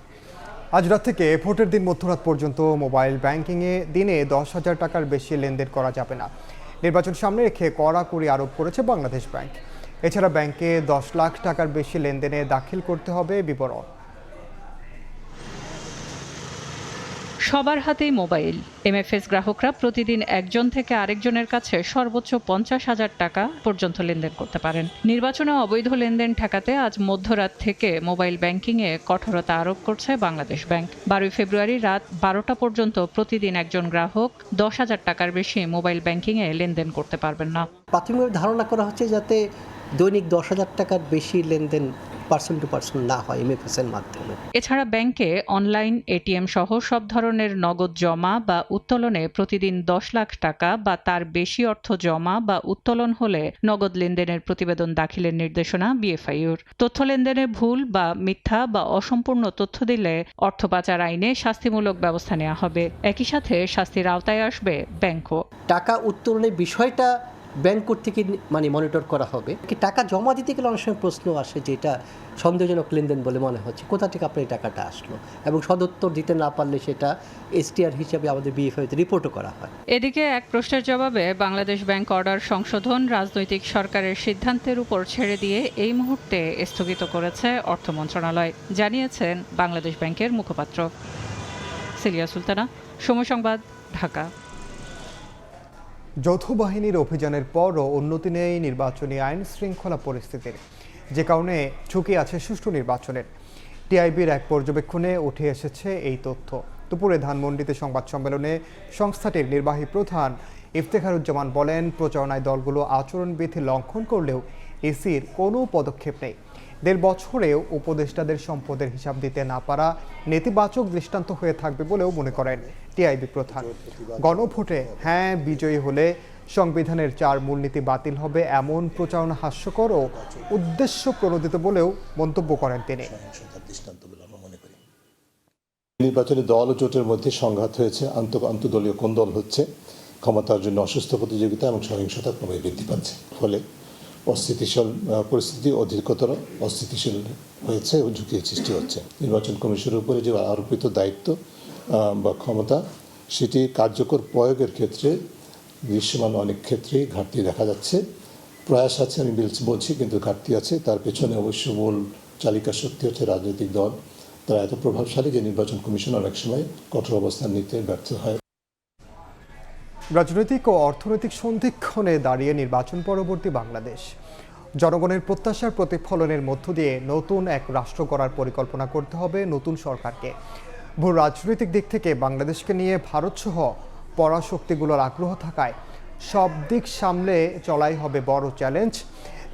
আজ রাত থেকে ভোটের দিন মধ্যরাত পর্যন্ত মোবাইল ব্যাংকিংয়ে দিনে 10,000 টাকার বেশি লেনদেন করা যাবে না। নির্বাচন সামনে রেখে কড়াকড়ি আরোপ করেছে বাংলাদেশ ব্যাংক। এছাড়া ব্যাংকে 10 লাখ টাকার বেশি লেনদেনে দাখিল করতে হবে বিবরণ। সবার হাতেই মোবাইল। এমএফএস গ্রাহকরা প্রতিদিন একজন থেকে আরেকজনের কাছে সর্বোচ্চ 50,000 টাকা পর্যন্ত লেনদেন করতে পারেন। নির্বাচনে অবৈধ লেনদেন ঠেকাতে আজ মধ্যরাত থেকে মোবাইল ব্যাংকিংয়ে কঠোরতা আরোপ করছে বাংলাদেশ ব্যাংক। 12 ফেব্রুয়ারি রাত 12টা পর্যন্ত প্রতিদিন একজন গ্রাহক 10,000 টাকার বেশি মোবাইল ব্যাংকিংয়ে লেনদেন করতে পারবেন না। প্রাথমিকভাবে ধারণা করা হচ্ছে যাতে দৈনিক 10,000 টাকার বেশি লেনদেন পার্সন টু পার্সন না হয় এমএফএস এর মাধ্যমে। এছাড়া ব্যাংকে অনলাইন, এটিএম সহ সব ধরনের নগদ জমা বা উত্তোলনে প্রতিদিন 10 লাখ টাকা বা তার বেশি অর্থ জমা বা উত্তোলন হলে নগদ লেনদেনের প্রতিবেদন দাখিলের নির্দেশনা বিএফআইউর। তথ্য লেনদেনে ভুল বা মিথ্যা বা অসম্পূর্ণ তথ্য দিলে অর্থ পাচার আইনে শাস্তিমূলক ব্যবস্থা নেওয়া হবে। একই সাথে শাস্তির আওতায় আসবে ব্যাংকও। টাকা উত্তোলনের বিষয়টা ব্যাংক কর্তৃক মনিটর করা হবে। টাকা জমা দিতে গেলে অনেক সময় প্রশ্ন আসে যে এটা সন্দেহজনক লেনদেন বলে মনে হচ্ছে, কোথা থেকে আপনার এই টাকাটা আসলো, এবং সদুত্তর দিতে না পারলে সেটা এসটিআর হিসেবে আমাদের বিএফআইতে রিপোর্টও করা হয়। এদিকে এক প্রশ্নের জবাবে বাংলাদেশ ব্যাংক অর্ডার সংশোধন রাজনৈতিক সরকারের সিদ্ধান্তের উপর ছেড়ে দিয়ে এই মুহূর্তে স্থগিত করেছে অর্থ মন্ত্রণালয়, জানিয়েছেন বাংলাদেশ ব্যাংকের মুখপাত্র। সিলিয়া সুলতানা, সময় সংবাদ, ঢাকা। যৌথ বাহিনীর অভিযানের পরও উন্নতি নেই নির্বাচনী আইন শৃঙ্খলা পরিস্থিতির, যে কারণে ঝুঁকি আছে সুষ্ঠু নির্বাচনের। টিআইবির এক পর্যবেক্ষণে উঠে এসেছে এই তথ্য। দুপুরে ধানমন্ডিতে সংবাদ সম্মেলনে সংস্থাটির নির্বাহী প্রধান ইফতেখারুজ্জামান বলেন, প্রচারণায় দলগুলো আচরণবিধি লঙ্ঘন করলেও ইসির কোনো পদক্ষেপ নেই। 1.5 বছরেও উপদেষ্টাদের সম্পদের হিসাব দিতে না পারা নেতিবাচক দৃষ্টান্ত হয়ে থাকবে বলেও মনে করেন টিআইবি প্রধান। গণভোটে হ্যাঁ বিজয়ী হলে সংবিধানের 4 মূলনীতি বাতিল হবে, এমন প্রচারণা হাস্যকর ও উদ্দেশ্য প্রণোদিত বলেও মন্তব্য করেন তিনি। নির্বাচনে দল ও জোটের মধ্যে সংঘাত হয়েছে, আন্তদলীয় কোন্দল হচ্ছে, ক্ষমতার জন্য অসুস্থ প্রতিযোগিতা এবং সহিংসতা ক্রমে বৃদ্ধি পাচ্ছে। ফলে অস্থিতিশীল পরিস্থিতি অধিকতর অস্থিতিশীল হয়েছে এবং ঝুঁকির সৃষ্টি হচ্ছে। নির্বাচন কমিশনের উপরে যে আরোপিত দায়িত্ব বা ক্ষমতা, সেটি কার্যকর প্রয়োগের ক্ষেত্রে দৃশ্যমান অনেক ক্ষেত্রেই ঘাটতি দেখা যাচ্ছে। প্রয়াস আছে, আমি বলছি, কিন্তু ঘাটতি আছে। তার পেছনে অবশ্য মূল চালিকা শক্তি হচ্ছে রাজনৈতিক দল, তারা এত প্রভাবশালী যে নির্বাচন কমিশন অনেক সময় কঠোর অবস্থান নিতে ব্যর্থ হয়। রাজনৈতিক ও অর্থনৈতিক সন্ধিক্ষণে দাঁড়িয়ে নির্বাচন পরবর্তী বাংলাদেশ। জনগণের প্রত্যাশার প্রতিফলনের মধ্য দিয়ে নতুন এক রাষ্ট্র গড়ার পরিকল্পনা করতে হবে নতুন সরকারকে। ভূ রাজনৈতিক দিক থেকে বাংলাদেশকে নিয়ে ভারতসহ পরাশক্তিগুলোর আগ্রহ থাকায় সব দিক সামলে চলাই হবে বড় চ্যালেঞ্জ,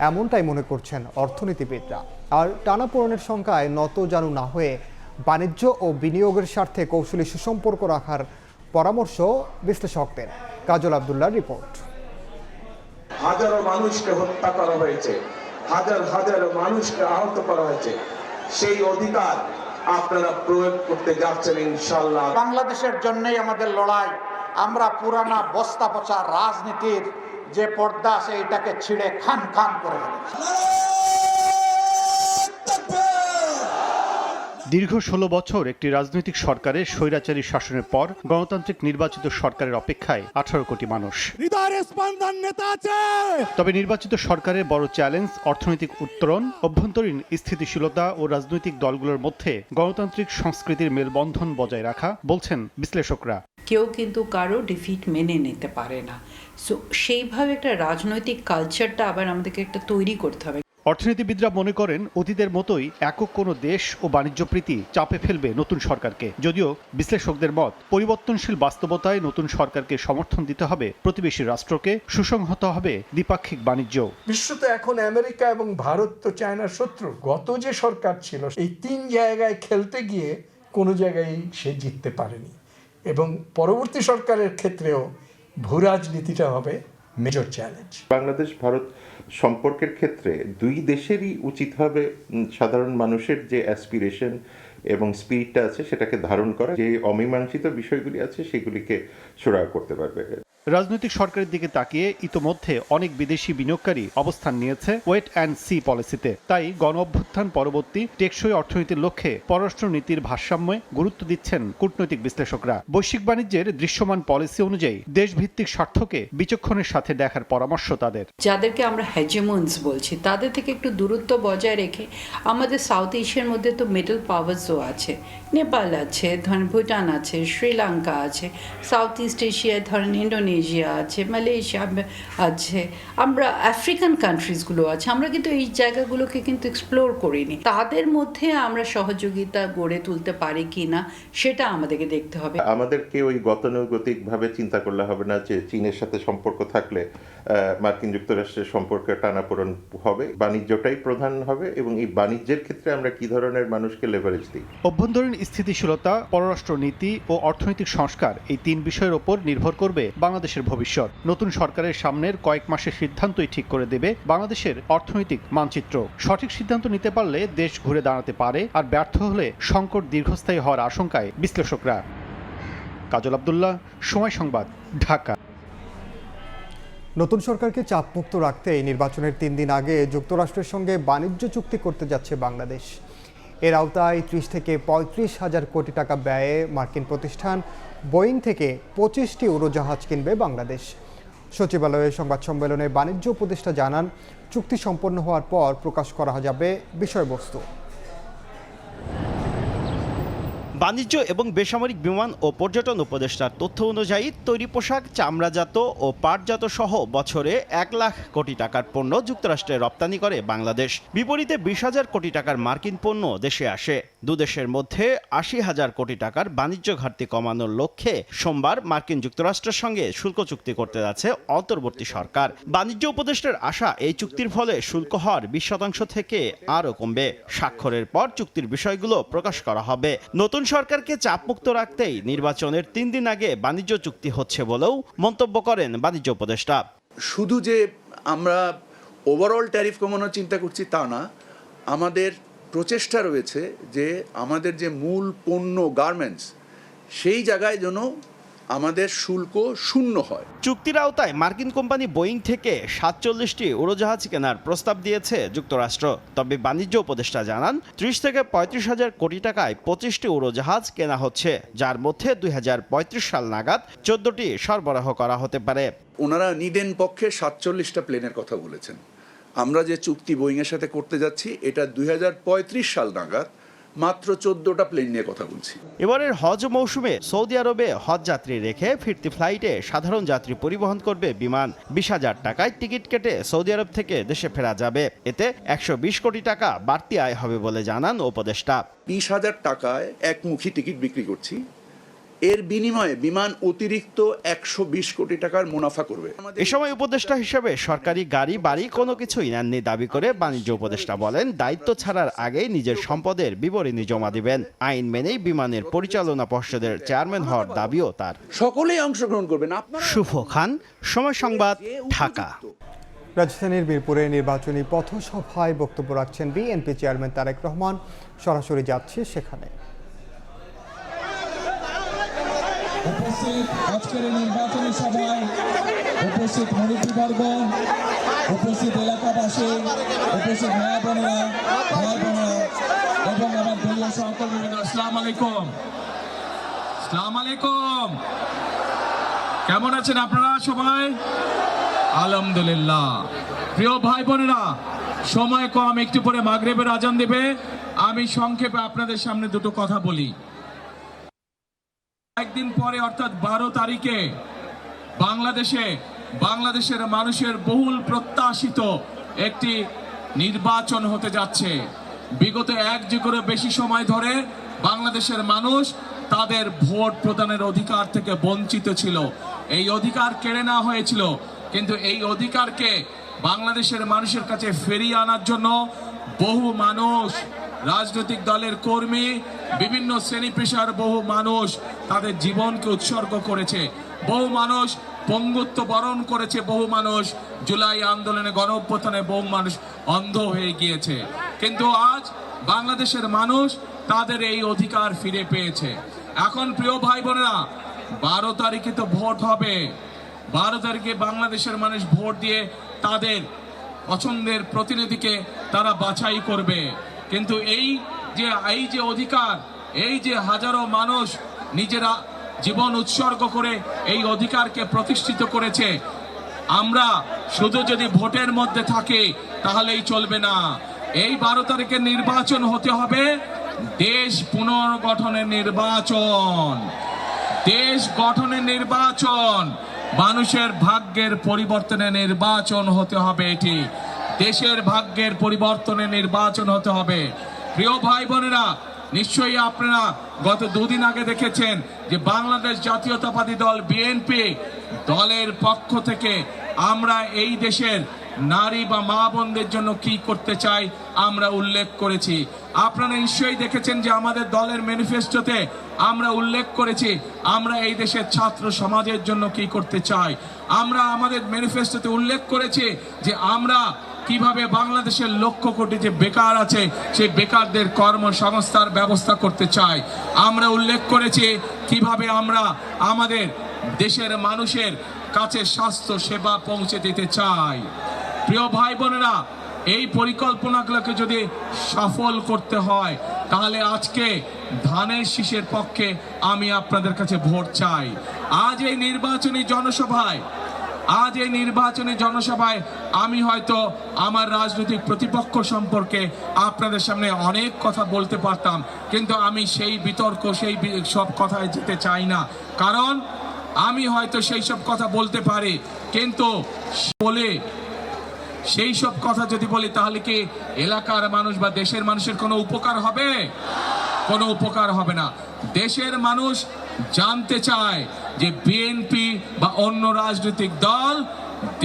এমনটাই মনে করছেন অর্থনীতিবিদরা। আর টানাপোড়েনের সংখ্যায় নতজানু না হয়ে বাণিজ্য ও বিনিয়োগের স্বার্থে কৌশলী সুসম্পর্ক রাখার পরামর্শ বিশ্লেষকদের। কাজল আব্দুল্লাহর রিপোর্ট। হাজারো মানুষকে হত্যা করা হয়েছে, হাজার হাজার মানুষকে আহত করা হয়েছে, সেই অধিকার আপনারা প্রয়োগ করতে যাচ্ছেন ইনশাআল্লাহ। বাংলাদেশের জন্যই আমাদের লড়াই। আমরা পুরানা বস্তা পচা রাজনীতির যে পর্দা আছে এটাকে ছিঁড়ে খান খান করে ফেলেছি। দীর্ঘ ১৬ বছর একটি রাজনৈতিক সরকারের স্বৈরাচারী শাসনের পর গণতান্ত্রিক নির্বাচিত সরকারের অপেক্ষায় ১৮ কোটি মানুষ। তবে নির্বাচিত সরকারের বড় চ্যালেঞ্জ অর্থনৈতিক উত্তরণ, অভ্যন্তরীণ স্থিতিশীলতা ও রাজনৈতিক দলগুলোর মধ্যে গণতান্ত্রিক সংস্কৃতির মেলবন্ধন বজায় রাখা, বলছেন বিশ্লেষকরা। কেউ কিন্তু কারো ডিফিট মেনে নিতে পারে না, সো সেইভাবে একটা রাজনৈতিক কালচারটা আবার আমাদেরকে একটা তৈরি করতে হবে। অর্থনীতিবিদরা মনে করেন অতীতের মতোই একক কোনো দেশ ও বাণিজ্য প্রীতি চাপে ফেলবে নতুন সরকারকে। যদিও বিশ্লেষকদের মত, পরিবর্তনশীল বাস্তবতায় নতুন সরকারকে সমর্থন দিতে হবে প্রতিবেশী রাষ্ট্রকে, সুসংহত হবে দ্বিপাক্ষিক বাণিজ্য। বিশ্ব তো এখন আমেরিকা এবং ভারত তো চায়নার শত্রু। গত যে সরকার ছিল এই 3 জায়গায় খেলতে গিয়ে কোনো জায়গায় সে জিততে পারেনি, এবং পরবর্তী সরকারের ক্ষেত্রেও ভূ রাজনীতিটা হবে মেজর চ্যালেঞ্জ। বাংলাদেশ ভারত সম্পর্কের ক্ষেত্রে দুই দেশেরই উচিত হবে সাধারণ মানুষের যে অ্যাসপিরেশন এবং স্পিরিটটা আছে সেটাকে ধারণ করা, যে অমীমাংসিত বিষয়গুলি আছে সেগুলিকে সুরাহা করতে পারবে। রাজনৈতিক সরকারের দিকে তাকিয়ে ইতোমধ্যে অনেক বিদেশি বিনিয়োগকারী অবস্থান নিয়েছে ওয়েট অ্যান্ড সি পলিসিতে। তাই গণ অভ্যুত্থান পরবর্তী টেকসই অর্থনীতির লক্ষ্যে পররাষ্ট্রনীতির ভারসাম্যে গুরুত্ব দিচ্ছেন কূটনৈতিক বিশ্লেষকরা। বৈশ্বিক বাণিজ্যের দৃশ্যমান পলিসি অনুযায়ী দেশভিত্তিক স্বার্থকে বিচক্ষণের সাথে দেখার পরামর্শ তাদের। যাদেরকে আমরা হেজেমন্স বলছি তাদের থেকে একটু দূরত্ব বজায় রেখে, আমাদের সাউথ এশিয়ার মধ্যে তো মিডল পাওয়ার্সও আছে, নেপাল আছে, ধরেন ভুটান আছে, শ্রীলঙ্কা আছে, সাউথ ইস্ট এশিয়ায় ধরেন ইন্ডোনেশিয়া আছে, মালয়েশিয়া আছে, আমরা আফ্রিকান কান্ট্রিজগুলো আছে। আমরা কিন্তু এই জায়গাগুলোকে কিন্তু এক্সপ্লোর করিনি। তাদের মধ্যে আমরা সহযোগিতা গড়ে তুলতে পারি কিনা সেটা আমাদেরকে দেখতে হবে। আমাদেরকে ওই গতানুগতিকভাবে চিন্তা করলে হবে না যে চীনের সাথে সম্পর্ক থাকলে মার্কিন যুক্তরাষ্ট্রের সম্পর্কে টানাপোড়েন হবে। বাণিজ্যটাই প্রধান হবে, এবং এই বাণিজ্যের ক্ষেত্রে আমরা কি ধরনের মানুষকে লেভারেজ দিই। অভ্যন্তরীণ স্থিতিশীলতা, পররাষ্ট্র নীতি ও অর্থনৈতিক সংস্কার, এই 3 বিষয়ের ওপর নির্ভর করবে বাংলাদেশের ভবিষ্যৎ। নতুন সরকারের সামনের কয়েক মাসের সিদ্ধান্তই ঠিক করে দেবে বাংলাদেশের অর্থনৈতিক মানচিত্র। সঠিক সিদ্ধান্ত নিতে পারলে দেশ ঘুরে দাঁড়াতে পারে, আর ব্যর্থ হলে সংকট দীর্ঘস্থায়ী হওয়ার আশঙ্কায় বিশ্লেষকরা। কাজল আব্দুল্লাহ, সময় সংবাদ, ঢাকা। নতুন সরকারকে চাপমুক্ত রাখতে নির্বাচনের 3 দিন আগে যুক্তরাষ্ট্রের সঙ্গে বাণিজ্য চুক্তি করতে যাচ্ছে বাংলাদেশ। এর আওতায় 30 থেকে 35 হাজার কোটি টাকা ব্যয়ে মার্কিন প্রতিষ্ঠান বোয়িং থেকে 25টি উড়োজাহাজ কিনবে বাংলাদেশ। সচিবালয়ের সংবাদ সম্মেলনে বাণিজ্য উপদেষ্টা জানান, চুক্তি সম্পন্ন হওয়ার পর প্রকাশ করা যাবে বিষয়বস্তু। বাণিজ্য এবং বেসামরিক বিমান ও পর্যটন উপদেষ্টার তথ্য অনুযায়ী তৈরি পোশাক, চামড়াজাত ও পাটজাত সহ বছরে 1 লাখ কোটি টাকার পণ্য যুক্তরাষ্ট্রে রপ্তানি করে বাংলাদেশ। বিপরীতে 20,000 কোটি টাকার মার্কিন পণ্য দেশে আসে। দুদেশের মধ্যে 80,000 কোটি টাকার বাণিজ্য ঘাটতি কমানোর লক্ষ্যে সোমবার মার্কিন যুক্তরাষ্ট্রের সঙ্গে শুল্ক চুক্তি করতে যাচ্ছে অন্তর্বর্তী সরকার। বাণিজ্য উপদেষ্টার আশা, এই চুক্তির ফলে শুল্ক হার 20% থেকে আরও কমবে। স্বাক্ষরের পর চুক্তির বিষয়গুলো প্রকাশ করা হবে। নতুন সরকারকে চাপমুক্ত রাখতেই নির্বাচনের 3 দিন আগে বাণিজ্য চুক্তি হচ্ছে বলেও মন্তব্য করেন বাণিজ্য উপদেষ্টা। শুধু যে আমরা ওভারঅল ট্যারিফ কমানোর চিন্তা করছি তা না, আমাদের প্রচেষ্টা রয়েছে যে আমাদের যে মূল পণ্য গার্মেন্টস, সেই জায়গায় যেন আমাদের শুল্ক শূন্য হয়। চুক্তির আওতায় মার্কিন কোম্পানি বোয়িং থেকে 47টি উড়োজাহাজ কেনার প্রস্তাব দিয়েছে যুক্তরাষ্ট্র। তবে বাণিজ্য উপদেষ্টা জানান, 30 থেকে 35 হাজার কোটি টাকায় 25টি উড়োজাহাজ কেনা হচ্ছে, যার মধ্যে 2035 সাল নাগাদ 14টি সরবরাহ করা হতে পারে। ওনারা নিদেন পক্ষে 47টা প্লেনের কথা বলেছেন। আমরা যে চুক্তি বোয়িংয়ের সাথে করতে যাচ্ছি, এটা 2035 সাল নাগাদ মাত্র 14টা প্লেন নিয়ে কথা বলছি। এবারের হজ মৌসুমে সৌদি আরবে হজ যাত্রী রেখে ফিরতি ফ্লাইটে সাধারণ যাত্রী পরিবহন করবে বিমান। 20,000 টাকায় টিকিট কেটে সৌদি আরব থেকে দেশে ফেরা যাবে। এতে 120 কোটি টাকা বাড়তি আয় হবে বলে জানান উপদেষ্টা। 20,000 টাকায় একমুখী টিকিট বিক্রি করছি, এর বিনিময়ে বিমান অতিরিক্ত 120 কোটি টাকার মুনাফা করবে। এ সময় উপদেষ্টা হিসেবে সরকারি গাড়ি বাড়ি কোনো কিছুই নেননি দাবি করে বাণিজ্য উপদেষ্টা বলেন, দায়িত্ব ছাড়ার আগেই নিজের সম্পদের বিবরণী জমা দিবেন। আইন মেনেই বিমানের পরিচালনা পর্ষদের চেয়ারম্যান হওয়ার দাবিও তার। সকলেই অংশগ্রহণ করবেন। শুভ খান, সময় সংবাদ, ঢাকা। রাজধানীর মিরপুরে নির্বাচনী পথসভায় বক্তব্য রাখছেন বিএনপি চেয়ারম্যান তারেক রহমান। সরাসরি যাচ্ছে সেখানে। উপস্থিত আজকের নির্বাচনী সভায় উপস্থিত মুরব্বীবর্গ, উপস্থিত এলাকাবাসী, উপস্থিত মা বোনেরা, ভাই বোনেরা এবং আমার দলীয় সহকর্মীবৃন্দ, আসসালামু আলাইকুম। আসসালামু আলাইকুম। কেমন আছেন আপনারা সবাই? আলহামদুলিল্লাহ। প্রিয় ভাই বোনেরা, সময় কম, একটু পরে মাগরিবের আজান দেবে। আমি সংক্ষেপে আপনাদের সামনে দুটো কথা বলি। একদিন পরে অর্থাৎ 12 তারিখে বাংলাদেশের মানুষের বহুল প্রত্যাশিত একটি নির্বাচন হতে যাচ্ছে। বিগত 1 যুগেরও বেশি সময় ধরে বাংলাদেশের মানুষ তাদের ভোট প্রদানের অধিকার থেকে বঞ্চিত ছিল। এই অধিকার কেড়ে নেওয়া হয়েছিল, কিন্তু এই অধিকারকে বাংলাদেশের মানুষের কাছে ফিরিয়ে আনার জন্য বহু মানুষ, রাজনৈতিক দলের কর্মী, বিভিন্ন শ্রেণী পেশার বহু মানুষ তাদের জীবনকে উৎসর্গ করেছে। বহু মানুষ পঙ্গুত্ব বরণ করেছে, বহু মানুষ জুলাই আন্দোলনে, গণ অভ্যুত্থানে বহু মানুষ অন্ধ হয়ে গিয়েছে। কিন্তু আজ বাংলাদেশের মানুষ তাদের এই অধিকার ফিরে পেয়েছে। এখন প্রিয় ভাই বোনেরা, 12 তারিখে তো ভোট হবে। 12 তারিখে বাংলাদেশের মানুষ ভোট দিয়ে তাদের পছন্দের প্রতিনিধিকে তারা বাছাই করবে। কিন্তু এই যে অধিকার, এই যে হাজারো মানুষ নিজেরা জীবন উৎসর্গ করে এই অধিকারকে প্রতিষ্ঠিত করেছে, আমরা শুধু যদি ভোটের মধ্যে থাকি তাহলেই চলবে না। এই 12 তারিখের নির্বাচন হতে হবে দেশ পুনর্গঠনের নির্বাচন, দেশ গঠনের নির্বাচন, মানুষের ভাগ্যের পরিবর্তনের নির্বাচন হতে হবে। এটি দেশের ভাগ্যের পরিবর্তনের নির্বাচন হতে হবে। প্রিয় ভাই বোনেরা, নিশ্চয়ই আপনারা গত 2 দিন আগে দেখেছেন যে বাংলাদেশ জাতীয়তাবাদী দল বিএনপি দলের পক্ষ থেকে আমরা এই দেশের নারী বা মা বোনদের জন্য কি করতে চাই আমরা উল্লেখ করেছি। আপনারা নিশ্চয়ই দেখেছেন যে আমাদের দলের ম্যানিফেস্টোতে আমরা উল্লেখ করেছি আমরা এই দেশের ছাত্র সমাজের জন্য কি করতে চাই। আমরা আমাদের ম্যানিফেস্টোতে উল্লেখ করেছি যে আমরা কিভাবে বাংলাদেশের লক্ষ কোটি যে বেকার আছে সেই বেকারদের কর্মসংস্থার ব্যবস্থা করতে চাই। আমরা উল্লেখ করেছি কিভাবে আমরা আমাদের দেশের মানুষের কাছে স্বাস্থ্য সেবা পৌঁছে দিতে চাই। প্রিয় ভাই বোনেরা, এই পরিকল্পনাগুলোকে যদি সফল করতে হয় তাহলে আজকে ধানের শীষের পক্ষে আমি আপনাদের কাছে ভোট চাই। আজ এই নির্বাচনী জনসভায় আমি হয়তো আমার রাজনৈতিক প্রতিপক্ষ সম্পর্কে আপনাদের সামনে অনেক কথা বলতে পারতাম, কিন্তু আমি সেই বিতর্ক, সেই সব কথায় যেতে চাই না। কারণ আমি হয়তো সেই সব কথা বলতে পারি, কিন্তু বলে সেই সব কথা যদি বলি তাহলে কি এলাকার মানুষ বা দেশের মানুষের কোনো উপকার হবে? কোনো উপকার হবে না। দেশের মানুষ জানতে চায় যে বিএনপি বা অন্য রাজনৈতিক দল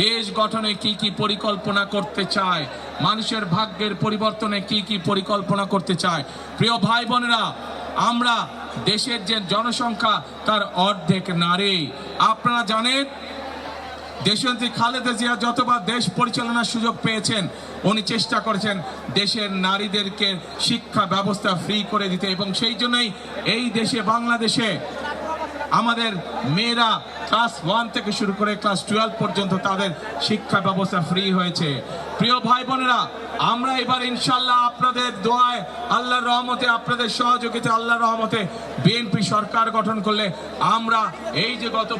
দেশ গঠনে কি কি পরিকল্পনা করতে চায়, মানুষের ভাগ্যের পরিবর্তনে কি কি পরিকল্পনা করতে চায়। প্রিয় ভাই বোনেরা, আমরা দেশের যে জনসংখ্যা তার অর্ধেক নারী। আপনারা জানেন দেশনেত্রী খালেদা জিয়া যতবার দেশ পরিচালনার সুযোগ পেয়েছেন উনি চেষ্টা করেছেন দেশের নারীদেরকে শিক্ষা ব্যবস্থা ফ্রি করে দিতে, এবং সেই জন্যই এই দেশে বাংলাদেশে আমাদের মেয়েরা ক্লাস 1 থেকে শুরু করে ক্লাস 12 পর্যন্ত তাদের শিক্ষা ব্যবস্থা ফ্রি হয়েছে। প্রিয় ভাই বোনেরা, আমরা এবার ইনশাল্লাহ আপনাদের দোয়ায়, আল্লাহর রহমতে, আপনাদের সহযোগিতা, আল্লাহর রহমতে বিএনপি সরকার গঠন করলে আমরা এই যে গত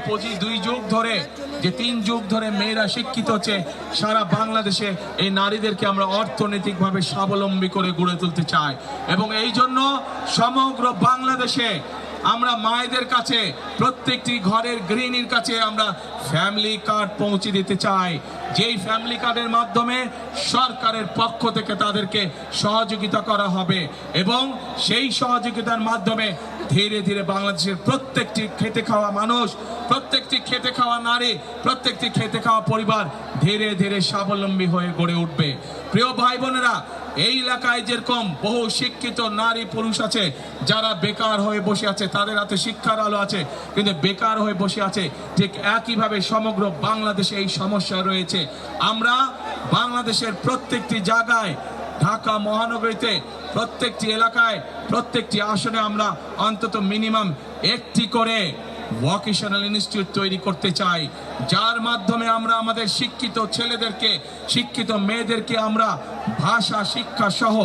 2 যুগ ধরে, যে 3 যুগ ধরে মেয়েরা শিক্ষিত হচ্ছে সারা বাংলাদেশে, এই নারীদেরকে আমরা অর্থনৈতিকভাবে স্বাবলম্বী করে গড়ে তুলতে চাই। এবং এই জন্য সমগ্র বাংলাদেশে আমরা মায়েদের কাছে, প্রত্যেকটি ঘরের গৃহিণীর কাছে আমরা ফ্যামিলি কার্ড পৌঁছে দিতে চাই, যেই ফ্যামিলি কার্ডের মাধ্যমে সরকারের পক্ষ থেকে তাদেরকে সহযোগিতা করা হবে এবং সেই সহযোগিতার মাধ্যমে ধীরে ধীরে বাংলাদেশের প্রত্যেকটি খেতে খাওয়া মানুষ, প্রত্যেকটি খেতে খাওয়া নারী, প্রত্যেকটি খেতে খাওয়া পরিবার ধীরে ধীরে স্বাবলম্বী হয়ে গড়ে উঠবে। প্রিয় ভাই বোনেরা, এই এলাকায় যেরকম বহু শিক্ষিত নারী পুরুষ আছে যারা বেকার হয়ে বসে আছে, তাদের হাতে শিক্ষার আলো আছে কিন্তু বেকার হয়ে বসে আছে, ঠিক একইভাবে সমগ্র বাংলাদেশে এই সমস্যা রয়েছে। আমরা বাংলাদেশের প্রত্যেকটি জায়গায়, ঢাকা মহানগরীতে প্রত্যেকটি এলাকায়, প্রত্যেকটি আসনে আমরা অন্তত মিনিমাম একটি করে ভোকেশনাল ইনস্টিটিউট তৈরি করতে চাই, যার মাধ্যমে আমরা আমাদের শিক্ষিত ছেলেদেরকে, শিক্ষিত মেয়েদেরকে আমরা ভাষা শিক্ষা সহ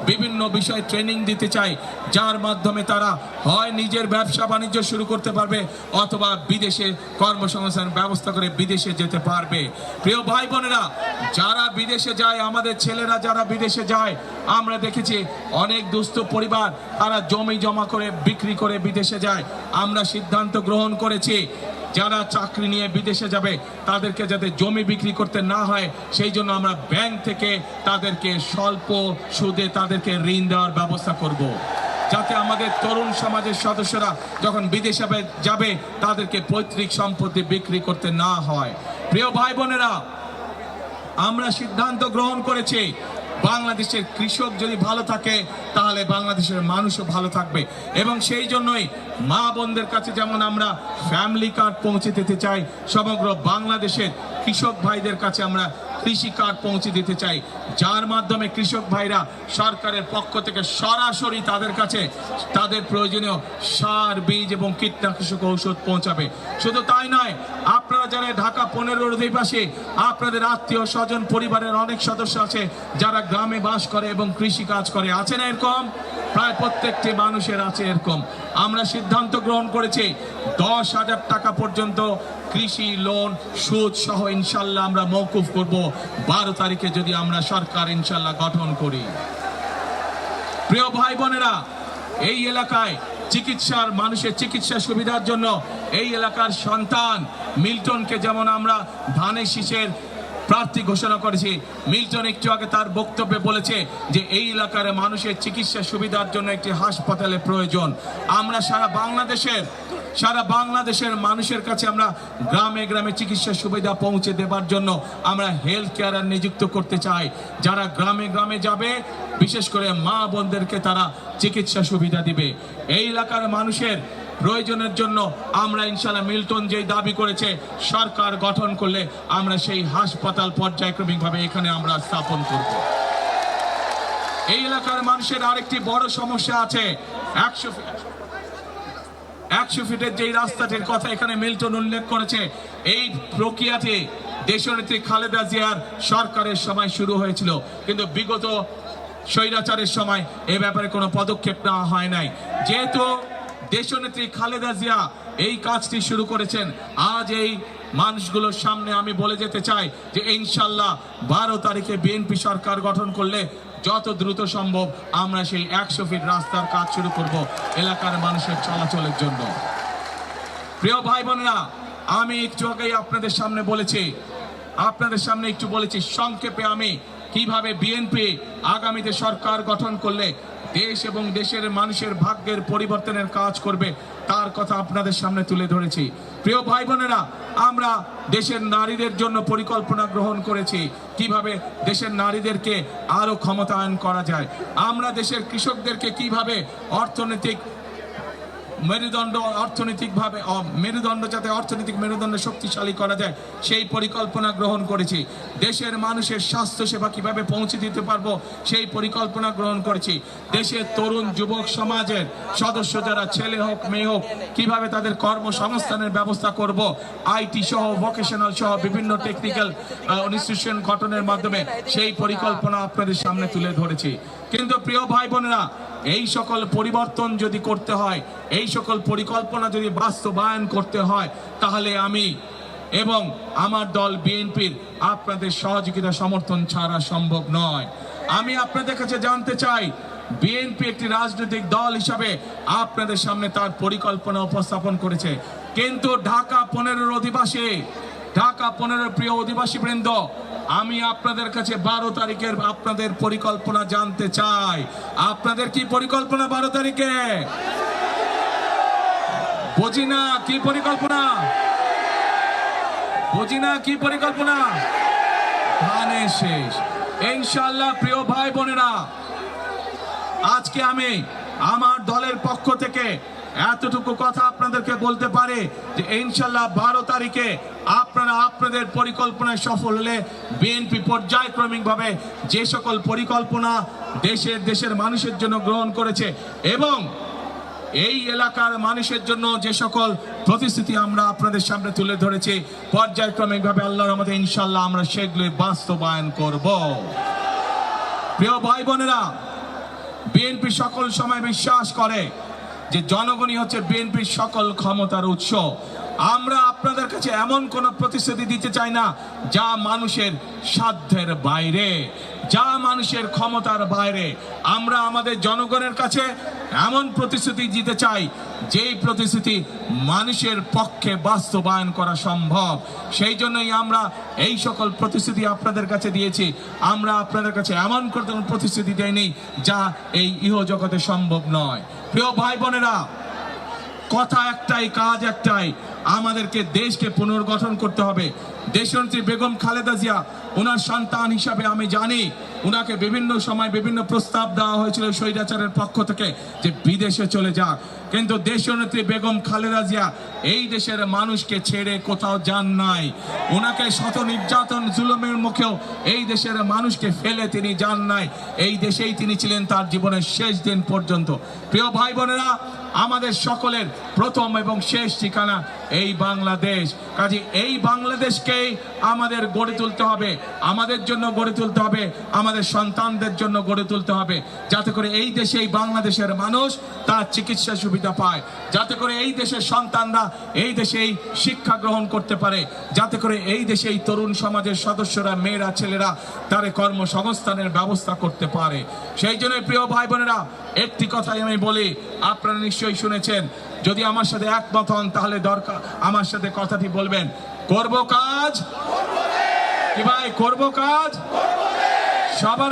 বিভিন্ন বিষয়ে ট্রেনিং দিতে চাই, যার মাধ্যমে তারা হয় নিজের ব্যবসা বাণিজ্য শুরু করতে পারবে অথবা বিদেশে কর্মসংস্থানের ব্যবস্থা করে বিদেশে যেতে পারবে। প্রিয় ভাই বোনেরা, যারা বিদেশে যায়, আমাদের ছেলেরা যারা বিদেশে যায়, আমরা দেখেছি অনেক দুস্থ পরিবার তারা জমি জমা করে বিক্রি করে বিদেশে যায়। আমরা সিদ্ধান্ত গ্রহণ করেছি যারা চাকরি নিয়ে বিদেশে যাবে তাদেরকে যাতে জমি বিক্রি করতে না হয় সেই জন্য আমরা ব্যাংক থেকে তাদেরকে স্বল্প সুদে তাদেরকে ঋণ দেওয়ার ব্যবস্থা করব, যাতে আমাদের তরুণ সমাজের সদস্যরা যখন বিদেশে যাবে তাদেরকে পৈতৃক সম্পত্তি বিক্রি করতে না হয়। প্রিয় ভাই বোনেরা, আমরা সিদ্ধান্ত গ্রহণ করেছি বাংলাদেশের কৃষক যদি ভালো থাকে তাহলে বাংলাদেশের মানুষও ভালো থাকবে এবং সেই জন্যই মা বোনদের কাছে যেমন আমরা ফ্যামিলি কার্ড পৌঁছে দিতে চাই, সমগ্র বাংলাদেশের কৃষক ভাইদের কাছে আমরা কৃষি কার্ড পৌঁছে দিতে চাই, যার মাধ্যমে কৃষক ভাইরা সরকারের পক্ষ থেকে সরাসরি তাদের কাছে তাদের প্রয়োজনীয় সার, বীজ এবং কীটনাশক ঔষধ পৌঁছাবে। শুধু তাই নয়, আপনারা যারা ঢাকা 15-র অধিবাসী, আপনাদের আত্মীয় স্বজন পরিবারের অনেক সদস্য আছে যারা গ্রামে বাস করে এবং কৃষি কাজ করে, আছে না এরকম? প্রায় প্রত্যেকটি মানুষের আছে এরকম। আমরা সিদ্ধান্ত গ্রহণ করেছি 10,000 টাকা পর্যন্ত কৃষি লোন সুদ সহ ইনশাল্লাহ আমরা মওকুফ করব 12 তারিখে যদি আমরা সরকার ইনশাল্লাহ গঠন করি। প্রিয় ভাই বোনেরা, এই এলাকায় মানুষের চিকিৎসা সুবিধার জন্য এই এলাকার সন্তান মিল্টনকে যেমন আমরা ধানের শীষের প্রার্থী ঘোষণা করেছি, মিল্টন একটু আগে তার বক্তব্যে বলেছে যে এই এলাকার মানুষের চিকিৎসা সুবিধার জন্য একটি হাসপাতালের প্রয়োজন। আমরা সারা বাংলাদেশের মানুষের কাছে আমরা গ্রামে গ্রামে চিকিৎসা সুবিধা পৌঁছে দেবার জন্য আমরা হেলথ কেয়ার নিযুক্ত করতে চাই, যারা গ্রামে গ্রামে যাবে, বিশেষ করে মা বোনদেরকে তারা চিকিৎসা সুবিধা দিবে। এই এলাকার মানুষের প্রয়োজনের জন্য আমরা ইনশাল্লাহ মিল্টন যেই দাবি করেছে সরকার গঠন করলে আমরা সেই হাসপাতাল পর্যায়ক্রমিকভাবে এখানে আমরা স্থাপন করব। এই এলাকার মানুষের আরেকটি বড় সমস্যা আছে, 100 ফিটের যেই রাস্তাটির কথা এখানে মিল্টন উল্লেখ করেছে, এই প্রক্রিয়াটি দেশনেত্রী খালেদা জিয়ার সরকারের সময় শুরু হয়েছিল, কিন্তু বিগত স্বৈরাচারের সময় এ ব্যাপারে কোনো পদক্ষেপ নেওয়া হয় নাই। যেহেতু দেশনেত্রী খালেদা জিয়া এই কাজটি শুরু করেছেন, আজ এই মানুষগুলোর সামনে আমি বলে যেতে চাই যে ইনশাল্লাহ 12 তারিখে বিএনপি সরকার গঠন করলে যত দ্রুত সম্ভব আমরা সেই 100 ফিট রাস্তার কাজ শুরু করব এলাকার মানুষের চলাচলের জন্য। প্রিয় ভাই বোনেরা, আমি একটু আগেই আপনাদের সামনে বলেছি সংক্ষেপে আমি কিভাবে বিএনপি আগামীতে সরকার গঠন করলে দেশ এবং দেশের মানুষের ভাগ্যের পরিবর্তনের কাজ করবে তার কথা আপনাদের সামনে তুলে ধরেছি। প্রিয় ভাই বোনেরা, আমরা দেশের নারীদের জন্য পরিকল্পনা গ্রহণ করেছি কিভাবে দেশের নারীদেরকে আরো ক্ষমতায়ন করা যায়। আমরা দেশের কৃষকদেরকে কিভাবে অর্থনৈতিক মেরুদণ্ড অর্থনৈতিকভাবে মেরুদণ্ড যাতে অর্থনৈতিক মেরুদণ্ড শক্তিশালী করা যায় সেই পরিকল্পনা গ্রহণ করেছি। দেশের মানুষের স্বাস্থ্য সেবা কিভাবে পৌঁছে দিতে পারবো সেই পরিকল্পনা গ্রহণ করেছি। দেশের তরুণ যুবক সমাজের সদস্য যারা ছেলে হোক মেয়ে হোক কিভাবে তাদের কর্মসংস্থানের ব্যবস্থা করব, আইটি সহ ভোকেশনাল সহ বিভিন্ন টেকনিক্যাল ইনস্টিটিউশন গঠনের মাধ্যমে সেই পরিকল্পনা আপনাদের সামনে তুলে ধরেছি। কিন্তু প্রিয় ভাই বোনেরা, এই সকল পরিবর্তন যদি করতে হয়, এই সকল পরিকল্পনা যদি বাস্তবায়ন করতে হয়, তাহলে আমি এবং আমার দল বিএনপির আপনাদের সহযোগিতা সমর্থন ছাড়া সম্ভব নয়। আমি আপনাদের কাছে জানতে চাই, বিএনপি একটি রাজনৈতিক দল হিসাবে আপনাদের সামনে তার পরিকল্পনা উপস্থাপন করেছে, কিন্তু ঢাকা 15 অধিবাসী, ঢাকা 15 প্রিয় অধিবাসী বৃন্দ, আমি আপনাদের কাছে 12 তারিখের আপনাদের পরিকল্পনা জানতে চাই। আপনাদের কি পরিকল্পনা 12 তারিখে? বুঝি না কি পরিকল্পনা, বুঝি না কি পরিকল্পনা। ধানে শেষ। ইনশাআল্লাহ প্রিয় ভাই বোনেরা, আজকে আমি আমার দলের পক্ষ থেকে এতটুকু কথা আপনাদেরকে বলতে পারে যে ইনশাআল্লাহ 12 তারিখে আপনারা আপনাদের পরিকল্পনায় সফল হলে বিএনপি পর্যায়ক্রমিকভাবে যে সকল পরিকল্পনা দেশের মানুষের জন্য গ্রহণ করেছে এবং এই এলাকার মানুষের জন্য যে সকল প্রতিশ্রুতি আমরা আপনাদের সামনে তুলে ধরেছি, পর্যায়ক্রমিকভাবে আল্লাহর রহমতে ইনশাআল্লাহ আমরা সেগুলো বাস্তবায়ন করব। প্রিয় ভাই বোনেরা, বিএনপি সকল সময় বিশ্বাস করে যে জনগণই হচ্ছে বিএনপির সকল ক্ষমতার উৎস। আমরা আপনাদের কাছে এমন কোন প্রতিশ্রুতি দিতে চাই না যা মানুষের সাধ্যের বাইরে, যা মানুষের ক্ষমতার বাইরে। আমরা আমাদের জনগণের কাছে এমন প্রতিশ্রুতি দিতে চাই যেই প্রতিশ্রুতি মানুষের পক্ষে বাস্তবায়ন করা সম্ভব। সেই জন্যই আমরা এই সকল প্রতিশ্রুতি আপনাদের কাছে দিয়েছি। আমরা আপনাদের কাছে এমন কোনো প্রতিশ্রুতি দেইনি যা এই ইহজগতে সম্ভব নয়। প্রিয় ভাই বোনেরা, কথা একটাই, কাজ একটাই, আমাদেরকে দেশকে পুনর্গঠন করতে হবে। দেশনেত্রী বেগম খালেদা জিয়া, ওনার সন্তান হিসাবে আমি জানি ওনাকে বিভিন্ন সময় বিভিন্ন প্রস্তাব দেওয়া হয়েছিল স্বৈরাচারের পক্ষ থেকে যে বিদেশে চলে যাক, কিন্তু দেশনেত্রী বেগম খালেদা জিয়া এই দেশের মানুষকে ছেড়ে কোথাও যান নাই। ওনাকে শত নির্যাতন জুলুমের মুখেও এই দেশের মানুষকে ফেলে তিনি যান নাই। এই দেশেই তিনি ছিলেন তার জীবনের শেষ দিন পর্যন্ত। প্রিয় ভাই বোনেরা, আমাদের সকলের প্রথম এবং শেষ ঠিকানা এই বাংলাদেশ। কাজে এই বাংলাদেশকেই আমাদের গড়ে তুলতে হবে, আমাদের জন্য গড়ে তুলতে হবে, আমাদের সন্তানদের জন্য গড়ে তুলতে হবে, যাতে করে এই দেশেই বাংলাদেশের মানুষ তার চিকিৎসা সুবিধা পায়, যাতে করে এই দেশের সন্তানরা এই দেশেই শিক্ষা গ্রহণ করতে পারে, যাতে করে এই দেশেই তরুণ সমাজের সদস্যরা, মেয়েরা, ছেলেরা তার কর্মসংস্থানের ব্যবস্থা করতে পারে। সেই জন্য প্রিয় ভাই বোনেরা, একটি কথাই আমি বলি, আপনারা নিশ্চয়ই শুনেছেন, যদি আমার সাথে একমত হন তাহলে দরকার আমার সাথে কথাটি বলবেন, করব কাজ কি ভাই, করব কাজ সবার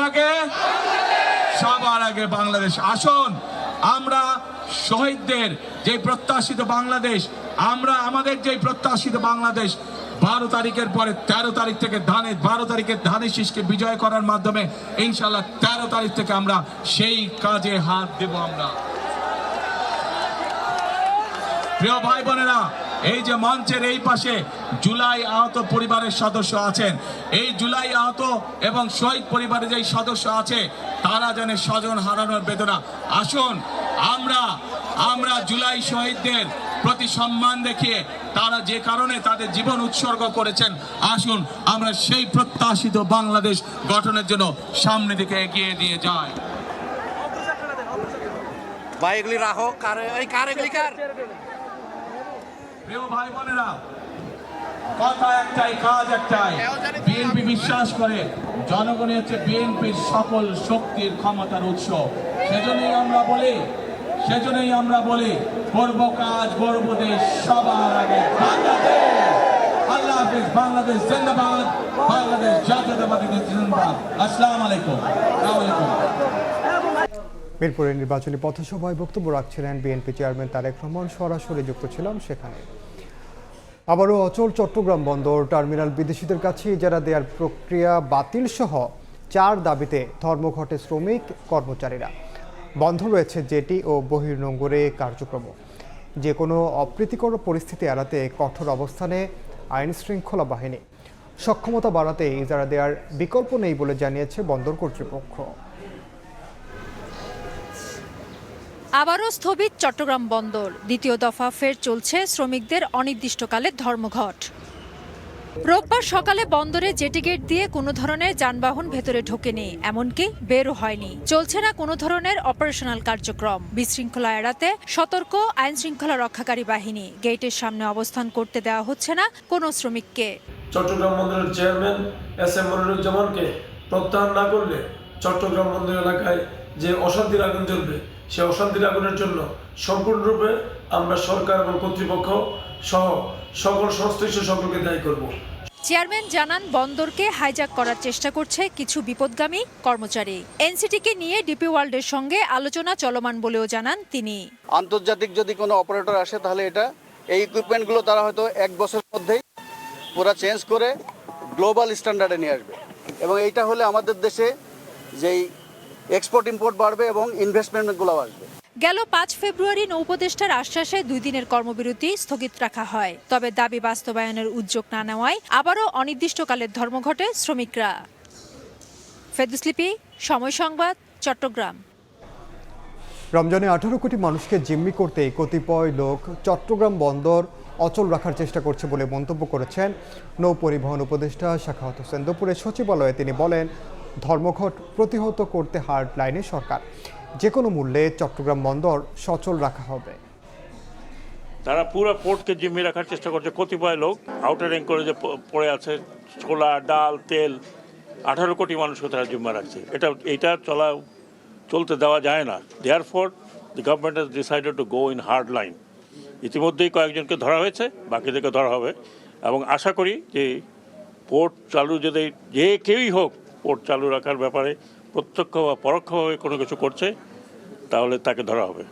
আগে বাংলাদেশ। আসুন আমরা শহীদদের যে প্রত্যাশিত বাংলাদেশ, আমরা আমাদের যে প্রত্যাশিত বাংলাদেশ 12 তারিখের পরে 13 তারিখ থেকে 12 তারিখের ধানের শীষকে বিজয় করার মাধ্যমে ইনশাআল্লাহ 13 তারিখ থেকে আমরা সেই কাজে হাত দেব। আমরা প্রিয় ভাই বোনেরা, এই যে মঞ্চের এই পাশে জুলাই আহত পরিবারের সদস্য আছেন, এই জুলাই আহত এবং শহীদ পরিবারের যে সদস্য আছে তারা জানে স্বজন হারানোর বেদনা। আসুন আমরা জুলাই শহীদদের প্রতি সম্মান দেখিয়ে তারা যে কারণে তাদের জীবন উৎসর্গ করেছেন, আসুন আমরা সেই প্রত্যাশিত বাংলাদেশ গঠনের জন্য সামনে দিকে এগিয়ে দিয়ে যাই। প্রিয় ভাই বোনেরা, কথা একটাই, কাজ একটাই। বিএনপি বিশ্বাস করে জনগণই হচ্ছে বিএনপির সকল শক্তির ক্ষমতার উৎস। সেজন্যই আমরা বলি করব কাজ, গড়ব দেশ, সবার আগে বাংলাদেশ। আল্লাহ হাফেজ। বাংলাদেশ জিন্দাবাদ, বাংলাদেশ জাতীয়তাবাদী জিন্দাবাদ। আসসালামু আলাইকুম। মিরপুরের নির্বাচনী পথসভায় বক্তব্য রাখছিলেন বিএনপি চেয়ারম্যান তারেক রহমান। সরাসরি যুক্ত ছিলাম সেখানে। আবারও অচল চট্টগ্রাম বন্দর টার্মিনাল বিদেশিদের কাছে ইজারা দেওয়ার প্রক্রিয়া বাতিল সহ 4 দাবিতে ধর্মঘটে শ্রমিক কর্মচারীরা। বন্ধ রয়েছে জেটি ও বহির্নোঙরে কার্যক্রম। যে কোনো অপ্রীতিকর পরিস্থিতি এড়াতে কঠোর অবস্থানে আইন শৃঙ্খলা বাহিনী। সক্ষমতা বাড়াতে ইজারা দেওয়ার বিকল্প নেই বলে জানিয়েছে বন্দর কর্তৃপক্ষ। আবারও স্থগিত চট্টগ্রাম বন্দর, দ্বিতীয় দফা ফের চলছে শ্রমিকদের অনির্দিষ্টকালের ধর্মঘট। রোববার সকালে বন্দরে জেটি গেট দিয়ে কোনো ধরনের যানবাহন ভেতরে ঢোকেনি, এমনকি বেরও হয়নি। চলছে না কোনো ধরনের অপারেশনাল কার্যক্রম। বিশৃঙ্খলা এড়াতে সতর্ক আইন শৃঙ্খলা রক্ষাকারী বাহিনী। গেটের সামনে অবস্থান করতে দেওয়া হচ্ছে না কোনো শ্রমিককে। চট্টগ্রাম বন্দরের চেয়ারম্যান SM মনিরুজ্জামানকে প্রত্যাহার না করলে চট্টগ্রাম বন্দর এলাকায় যে অশান্তির আগুন জ্বলবে, সে অশান্তির আগুনের জন্য সম্পূর্ণরূপে আমরা সরকার এবং কর্তৃপক্ষ সহ সকল সংশ্লিষ্ট সকলকে দায়ী করব। চেয়ারম্যান জানান, বন্দরকে হাইজ্যাক করার চেষ্টা করছে কিছু বিপদগামী কর্মচারী। এনসিটিকে নিয়ে ডিপি ওয়ার্ল্ডের সঙ্গে আলোচনা চলমান বলেও জানান তিনি। আন্তর্জাতিক যদি কোনো অপারেটর আসে তাহলে এই ইকুইপমেন্টগুলো তারা হয়তো 1 বছরের মধ্যেই পুরো চেঞ্জ করে গ্লোবাল স্ট্যান্ডার্ডে নিয়ে আসবে, এবং এইটা হলে আমাদের দেশে যেই এক্সপোর্ট ইম্পোর্ট বাড়বে এবং ইনভেস্টমেন্টগুলো আসবে। গেল 5 ফেব্রুয়ারি নৌপদেষ্টার আশ্বাসে 2 দিনের কর্মবিরতি স্থগিত রাখা হয়। তবে দাবি বাস্তবায়নের উদ্যোগ না নেওয়ায় আবারও অনির্দিষ্টকালের ধর্মঘটে শ্রমিকরা। ফেরদৌস লিপি, সময় সংবাদ, চট্টগ্রাম। রমজানে 18 কোটি মানুষকে জিম্মি করতে কতিপয় লোক চট্টগ্রাম বন্দর অচল রাখার চেষ্টা করছে বলে মন্তব্য করেছেন নৌ পরিবহন উপদেষ্টা সাখাওয়াত হোসেন। দুপুরে সচিবালয়ে তিনি বলেন, ধর্মঘট প্রতিহত করতে হার্ড লাইনে সরকার, যে কোনো মূল্যে চট্টগ্রাম বন্দর সচল রাখা হবে। তারা পুরো পোর্টকে জিম্মি রাখার চেষ্টা করছে। কতিপয় লোক আউটার অ্যাঙ্করেজে পড়ে আছে, ছোলা, ডাল, তেল, 18 কোটি মানুষকে তারা জিম্মা রাখছে। এটা চলতে দেওয়া যায় না। Therefore the government has decided to go in hard line. ইতিমধ্যেই কয়েকজনকে ধরা হয়েছে, বাকিদেরকে ধরা হবে, এবং আশা করি যে পোর্ট চালু যদি যে কেউই হোক পোর্ট চালু রাখার ব্যাপারে প্রত্যক্ষ বা পরোক্ষভাবে কোনো কিছু করছে তাহলে তাকে ধরা হবে।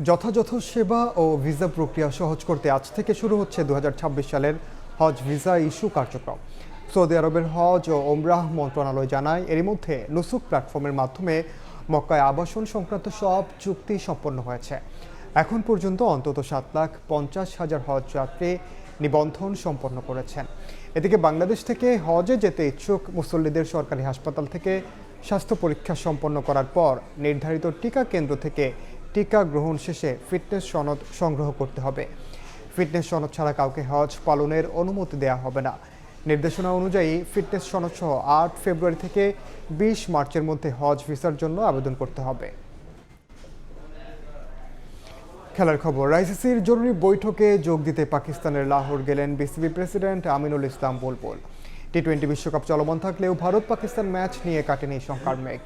যথাযথ সেবা ও ভিসা প্রক্রিয়া সহজ করতে আজ থেকে শুরু হচ্ছে 2026 সালের হজ ভিসা ইস্যু কার্যক্রম। সৌদি আরবের হজ ও ওমরাহ মন্ত্রণালয় জানায়, এরই মধ্যে নুসুক প্ল্যাটফর্মের মাধ্যমে মক্কায় আবাসন সংক্রান্ত সব চুক্তি সম্পন্ন হয়েছে। এখন পর্যন্ত অন্তত 7,50,000 হজ যাত্রী নিবন্ধন সম্পন্ন করেছেন। এদিকে বাংলাদেশ থেকে হজে যেতে ইচ্ছুক মুসল্লিদের সরকারি হাসপাতাল থেকে স্বাস্থ্য পরীক্ষা সম্পন্ন করার পর নির্ধারিত টিকা কেন্দ্র থেকে টিকা গ্রহণ শেষে ফিটনেস সনদ সংগ্রহ করতে হবে। ফিটনেস সনদ ছাড়া কাউকে হজ পালনের অনুমতি দেওয়া হবে না। নির্দেশনা অনুযায়ী ফিটনেস সনদ সহ 8 ফেব্রুয়ারি থেকে 20 মার্চের মধ্যে হজ ভিসার জন্য আবেদন করতে হবে। খেলার খবর, আইসিসির জরুরি বৈঠকে যোগ দিতে পাকিস্তানের লাহোর গেলেন বিসিবি প্রেসিডেন্ট আমিনুল ইসলাম বুলবুল। টি-20 বিশ্বকাপ চলমান থাকলেও ভারত পাকিস্তান ম্যাচ নিয়ে কাটেনি শঙ্কার মেঘ।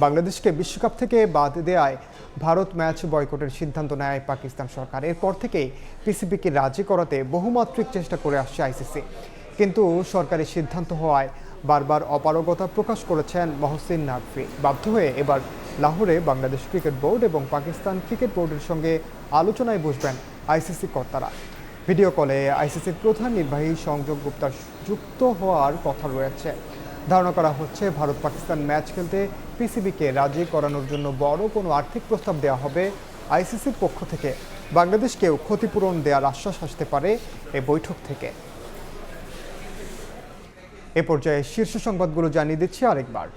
বাংলাদেশকে বিশ্বকাপ থেকে বাদ দেওয়ায় ভারত ম্যাচ বয়কটের সিদ্ধান্ত নেয় পাকিস্তান সরকার। এরপর থেকেই পিসিবিকে রাজি করাতে বহুমাত্রিক চেষ্টা করে আসছে আইসিসি, কিন্তু সরকারি সিদ্ধান্ত হওয়ায় বারবার অপারগতা প্রকাশ করেছেন মহসিন নাকভি। বাধ্য হয়ে এবার লাহোরে বাংলাদেশ ক্রিকেট বোর্ড এবং পাকিস্তান ক্রিকেট বোর্ডের সঙ্গে আলোচনায় বসবেন আইসিসি কর্তারা। ভিডিও কলে আইসিসির প্রধান নির্বাহী সংযোগ গুপ্তার যুক্ত হওয়ার কথা রয়েছে। ধারণা করা হচ্ছে ভারত পাকিস্তান ম্যাচ খেলতে পিসিবিকে রাজি করানোর জন্য বড় কোনো আর্থিক প্রস্তাব দেওয়া হবে আইসিসির পক্ষ থেকে। বাংলাদেশকেও ক্ষতিপূরণ দেওয়ার আশ্বাস আসতে পারে এই বৈঠক থেকে। এ পর্যায়ে শীর্ষ সংবাদগুলো জানিয়ে দিচ্ছি আরেকবার।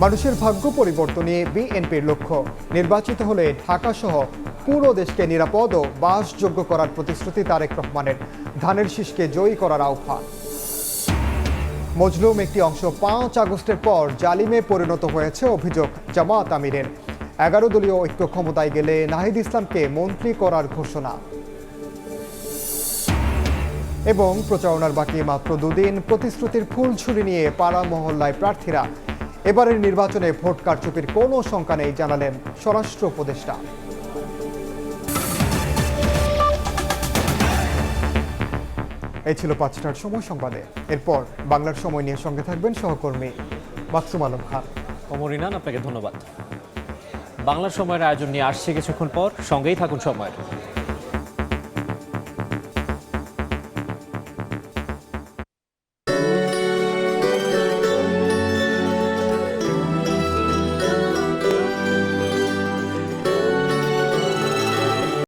মানুষের ভাগ্য পরিবর্তনে বিএনপির লক্ষ্য, নির্বাচিত হলে ঢাকা সহ পুরো দেশকে নিরাপদ ও বাসযোগ্য করার প্রতিশ্রুতি তারেক রহমানের। ধানের শীষকে জয়ী করার আহ্বান। মজলুম একটি অংশ 5 আগস্টের পর জালিমে পরিণত হয়েছে অভিযোগ জামাত আমিরের। 11 দলীয় ঐক্য ক্ষমতায় গেলে নাহিদ ইসলামকে মন্ত্রী করার ঘোষণা। এবং প্রচারণার বাকি মাত্র 2 দিন, প্রতিশ্রুতির ফুলঝুরি নিয়ে পাড়া মহল্লায় প্রার্থীরা। এবারের নির্বাচনে ভোট কারচুপির কোনো শঙ্কা নেই জানালেন স্বরাষ্ট্র উপদেষ্টা। এই ছিল 5টার সময় সংবাদে। এরপর বাংলার সময় নিয়ে সঙ্গে থাকবেন সহকর্মী মাকসুম আলম খান। অমরিনান, আপনাকে ধন্যবাদ। বাংলার সময়ের আয়োজন নিয়ে আসছে কিছুক্ষণ পর, সঙ্গেই থাকুন সময়ের।